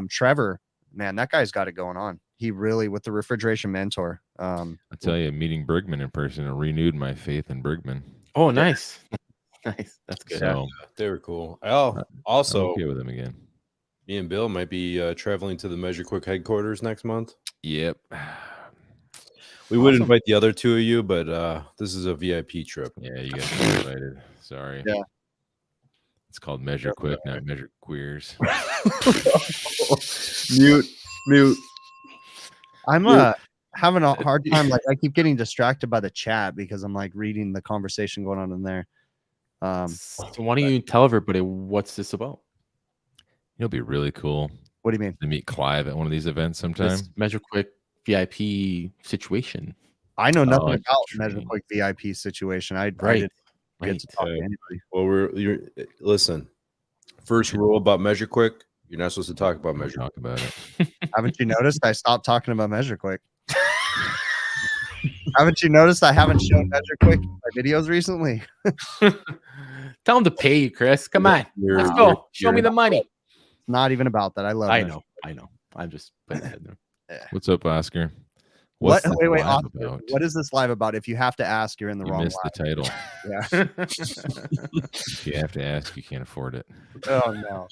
Speaker 1: Trevor, man, that guy's got it going on. He really, with the refrigeration mentor.
Speaker 3: I'll tell you, meeting Bergman in person renewed my faith in Bergman.
Speaker 4: Oh, nice. Nice. That's good.
Speaker 2: So, they were cool. Also,
Speaker 3: I'm okay with him again.
Speaker 2: Me and Bill might be traveling to the Measure Quick headquarters next month.
Speaker 3: Yep.
Speaker 2: We would invite the other two of you, but this is a VIP trip.
Speaker 3: Yeah, you guys are invited. Sorry.
Speaker 1: Yeah.
Speaker 3: It's called Measure Quick, not Measure Queers.
Speaker 2: Mute.
Speaker 1: I'm having a hard time. Like I keep getting distracted by the chat because I'm like reading the conversation going on in there.
Speaker 4: So why don't you tell everybody what's this about?
Speaker 3: It'll be really cool.
Speaker 1: What do you mean?
Speaker 3: To meet Clive at one of these events sometime.
Speaker 4: This Measure Quick VIP situation.
Speaker 1: I know nothing about Measure Quick VIP situation. I didn't get to talk to anybody.
Speaker 2: Well, listen. First rule about Measure Quick: You're not supposed to talk about Measure.
Speaker 3: Talk about it.
Speaker 1: Haven't you noticed I stopped talking about Measure Quick? Haven't you noticed I haven't shown Measure Quick in my videos recently?
Speaker 4: Tell him to pay you, Chris. Come on. Let's go. Show me the money.
Speaker 1: It's not even about that. I love it.
Speaker 4: I know. I'm just putting it in there.
Speaker 3: What's up, Oscar?
Speaker 1: Wait,
Speaker 3: Oscar,
Speaker 1: Oscar, what is this live about? If you have to ask, you're in the
Speaker 3: you
Speaker 1: wrong
Speaker 3: missed
Speaker 1: live.
Speaker 3: the title.
Speaker 1: Yeah.
Speaker 3: If you have to ask, you can't afford it.
Speaker 1: Oh no.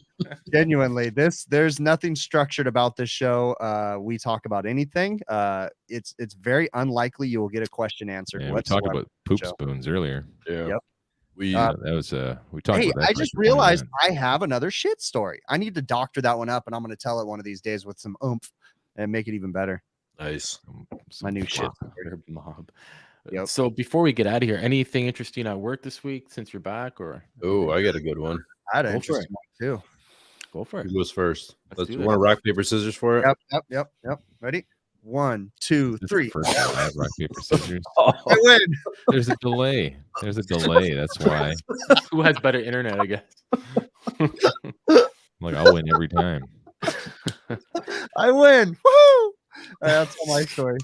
Speaker 1: Genuinely, there's nothing structured about this show. We talk about anything. It's very unlikely you will get a question answered.
Speaker 3: Yeah, we talked about poop spoons earlier.
Speaker 2: Yeah.
Speaker 1: Yep.
Speaker 3: We talked
Speaker 1: Hey,
Speaker 3: about that.
Speaker 1: I just realized I have another shit story. I need to doctor that one up, and I'm going to tell it one of these days with some oomph and make it even better.
Speaker 2: Nice.
Speaker 1: My new shit.
Speaker 4: Mob.
Speaker 1: Yep.
Speaker 4: So before we get out of here, anything interesting at work this week since you're back? Or
Speaker 2: Oh, I got a good one.
Speaker 1: I had an
Speaker 4: Go for
Speaker 1: interesting one too.
Speaker 4: go for it.
Speaker 2: Who goes first?
Speaker 4: Let's do
Speaker 2: Want to rock, paper, scissors for it?
Speaker 1: Yep. Ready? 1, 2, 3.
Speaker 3: First time rock, paper, scissors.
Speaker 1: I win.
Speaker 3: There's a delay. That's why.
Speaker 4: Who has better internet, I guess?
Speaker 3: Like, I'll win every time.
Speaker 1: I win. Woohoo! That's my story.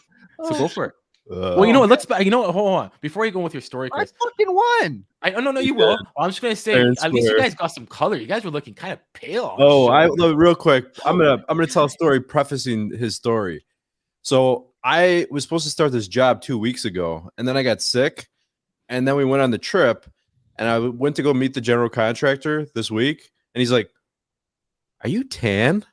Speaker 4: So go for it. Well, you know what? Hold on. Before you go with your story,
Speaker 1: I
Speaker 4: Chris.
Speaker 1: fucking won.
Speaker 4: No, you will. I'm just gonna say, at least you guys got some color. You guys were looking kind of pale.
Speaker 2: Real quick. I'm gonna tell a story prefacing his story. So I was supposed to start this job 2 weeks ago, and then I got sick, and then we went on the trip, and I went to go meet the general contractor this week, and he's like, "Are you tan?"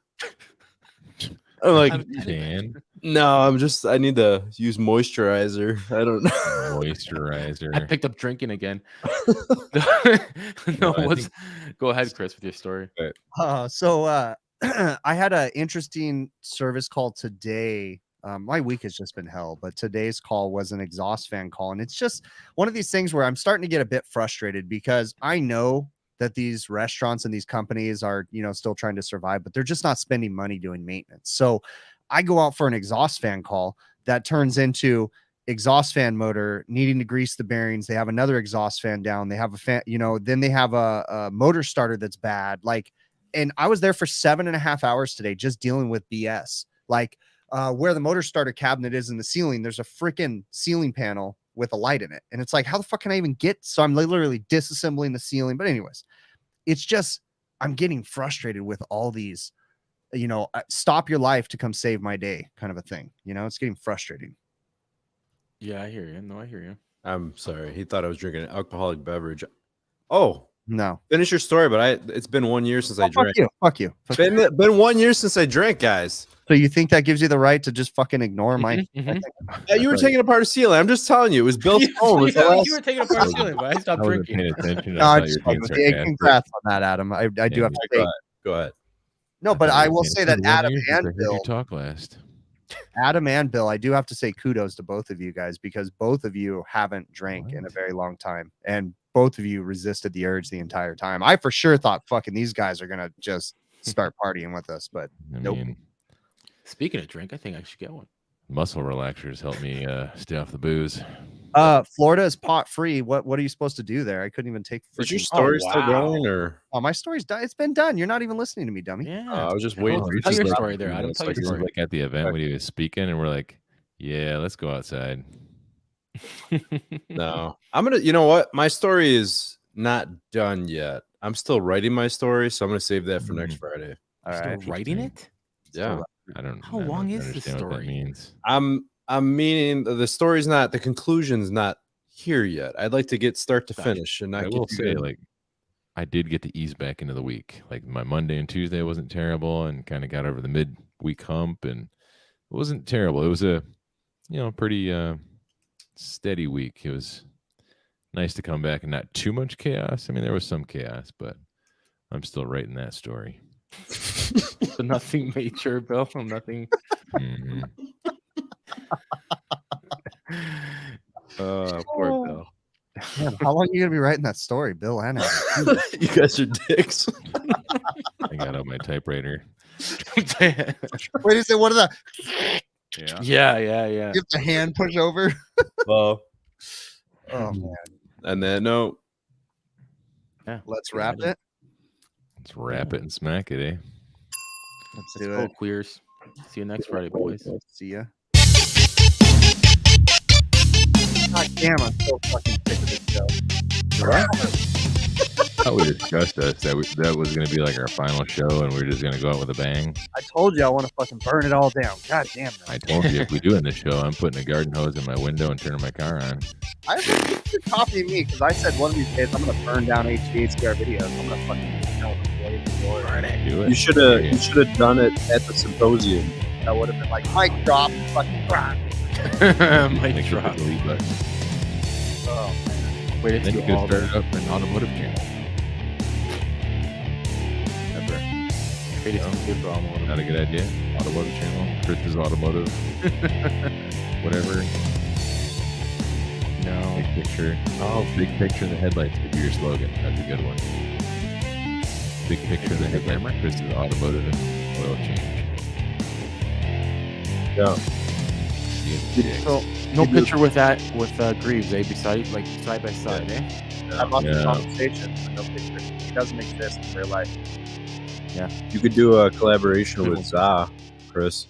Speaker 2: I'm like,
Speaker 3: Dan.
Speaker 2: "No, I need to use moisturizer. I don't know."
Speaker 3: Moisturizer.
Speaker 4: I picked up drinking again. Go ahead, Chris, with your story.
Speaker 1: I had an interesting service call today. My week has just been hell, but today's call was an exhaust fan call. And it's just one of these things where I'm starting to get a bit frustrated because I know that these restaurants and these companies are, still trying to survive, but they're just not spending money doing maintenance. So I go out for an exhaust fan call that turns into exhaust fan motor needing to grease the bearings. They have another exhaust fan down. They have a fan, then they have a motor starter that's bad. And I was there for 7.5 hours today, just dealing with BS. Where the motor starter cabinet is in the ceiling, there's a freaking ceiling panel with a light in it. And it's like, how the fuck can I even get? So I'm literally disassembling the ceiling. But anyways, it's just, I'm getting frustrated with all these, stop your life to come save my day kind of a thing. It's getting frustrating.
Speaker 4: Yeah, I hear you. No, I hear you.
Speaker 2: I'm sorry. He thought I was drinking an alcoholic beverage. Oh,
Speaker 1: no.
Speaker 2: Finish your story, but it's been 1 year since I drank.
Speaker 1: Fuck you.
Speaker 2: Been 1 year since I drank, guys.
Speaker 1: So you think that gives you the right to just fucking ignore my?
Speaker 2: You were taking apart a ceiling. I'm just telling you, it was Bill's phone.
Speaker 4: You were taking apart a ceiling, but I stopped drinking.
Speaker 3: Paying attention.
Speaker 1: Congrats on that, Adam. I do have to say.
Speaker 2: Go ahead.
Speaker 1: No, but I will say that Adam and Bill.
Speaker 3: You talk last.
Speaker 1: Adam and Bill, I do have to say kudos to both of you guys because both of you haven't drank in a very long time, and both of you resisted the urge the entire time. I for sure thought fucking these guys are gonna just start partying with us, but nope.
Speaker 4: Speaking of drink, I think I should get one.
Speaker 3: Muscle relaxers help me stay off the booze.
Speaker 1: Florida is pot free. What are you supposed to do there? I couldn't even take.
Speaker 2: Is your story still going, or?
Speaker 1: Oh, my story's done. It's been done. You're not even listening to me, dummy.
Speaker 4: Yeah,
Speaker 2: I was just waiting for you
Speaker 4: to
Speaker 2: to
Speaker 4: tell your story there. I don't tell your story.
Speaker 3: Like at the event when he was speaking, and we're like, "Yeah, let's go outside."
Speaker 2: No, I'm gonna. You know what? My story is not done yet. I'm still writing my story, so I'm gonna save that for next Friday.
Speaker 1: All right,
Speaker 4: still writing it?
Speaker 2: Yeah.
Speaker 3: I don't.
Speaker 4: How long is the story?
Speaker 3: What that means.
Speaker 2: I'm meaning the story's not, the conclusion's not here yet. I'd like to get start to finish, and I will say,
Speaker 3: I did get to ease back into the week. Like my Monday and Tuesday wasn't terrible, and kind of got over the midweek hump, and it wasn't terrible. It was a, pretty steady week. It was nice to come back and not too much chaos. I mean, there was some chaos, but I'm still writing that story.
Speaker 4: So nothing major, Bill. Nothing.
Speaker 3: Mm-hmm.
Speaker 4: Poor Bill.
Speaker 1: Man, how long are you gonna be writing that story, Bill? And Adam?
Speaker 2: You guys are dicks.
Speaker 3: I got out my typewriter.
Speaker 1: Wait, is it one of the?
Speaker 4: Yeah.
Speaker 1: Give the hand push over.
Speaker 2: Well,
Speaker 1: oh man.
Speaker 2: And then no.
Speaker 4: Yeah.
Speaker 1: Let's wrap it.
Speaker 3: Let's wrap it and smack it, eh?
Speaker 1: Let's
Speaker 4: Let's
Speaker 1: do
Speaker 4: go,
Speaker 1: it.
Speaker 4: queers. See you next Friday, boys.
Speaker 1: See ya. God damn, I'm so fucking sick of this show.
Speaker 3: How we discussed us that was going to be like our final show, and we're just going to go out with a bang.
Speaker 1: I told you I want to fucking burn it all down. God damn it.
Speaker 3: I told you if we do in the show, I'm putting a garden hose in my window and turning my car on.
Speaker 1: You're copying me because I said one of these days I'm gonna burn down HVACR videos. I'm gonna fucking
Speaker 3: Do it.
Speaker 2: You should have done it at the symposium.
Speaker 1: That would have been like mic drop, fucking rock.
Speaker 4: Mic drop.
Speaker 1: Oh,
Speaker 4: Wait, it's
Speaker 3: Then you
Speaker 4: do
Speaker 3: could
Speaker 4: all
Speaker 3: start
Speaker 4: the
Speaker 3: it up an automotive channel. Ever.
Speaker 4: Wait, it's good for automotive.
Speaker 3: Not a good idea. Automotive channel. Chris's automotive. Whatever.
Speaker 4: No.
Speaker 3: Big picture. Oh, big picture in the headlights could be your slogan. That's a good one. Big picture in the headlights. Chris's automotive and oil change.
Speaker 2: Yeah.
Speaker 1: so
Speaker 4: No picture with that Greaves, beside side by side,
Speaker 1: I lost the
Speaker 3: Yeah.
Speaker 1: conversation. No picture. He doesn't exist in real life.
Speaker 2: You could do a collaboration with ZA, Chris.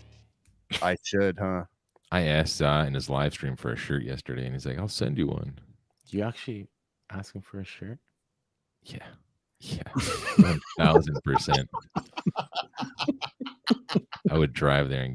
Speaker 1: I should, huh?
Speaker 3: I asked in his live stream for a shirt yesterday, and he's like, "I'll send you one."
Speaker 4: You actually ask him for a shirt?
Speaker 3: Yeah, 1,000%. I would drive there and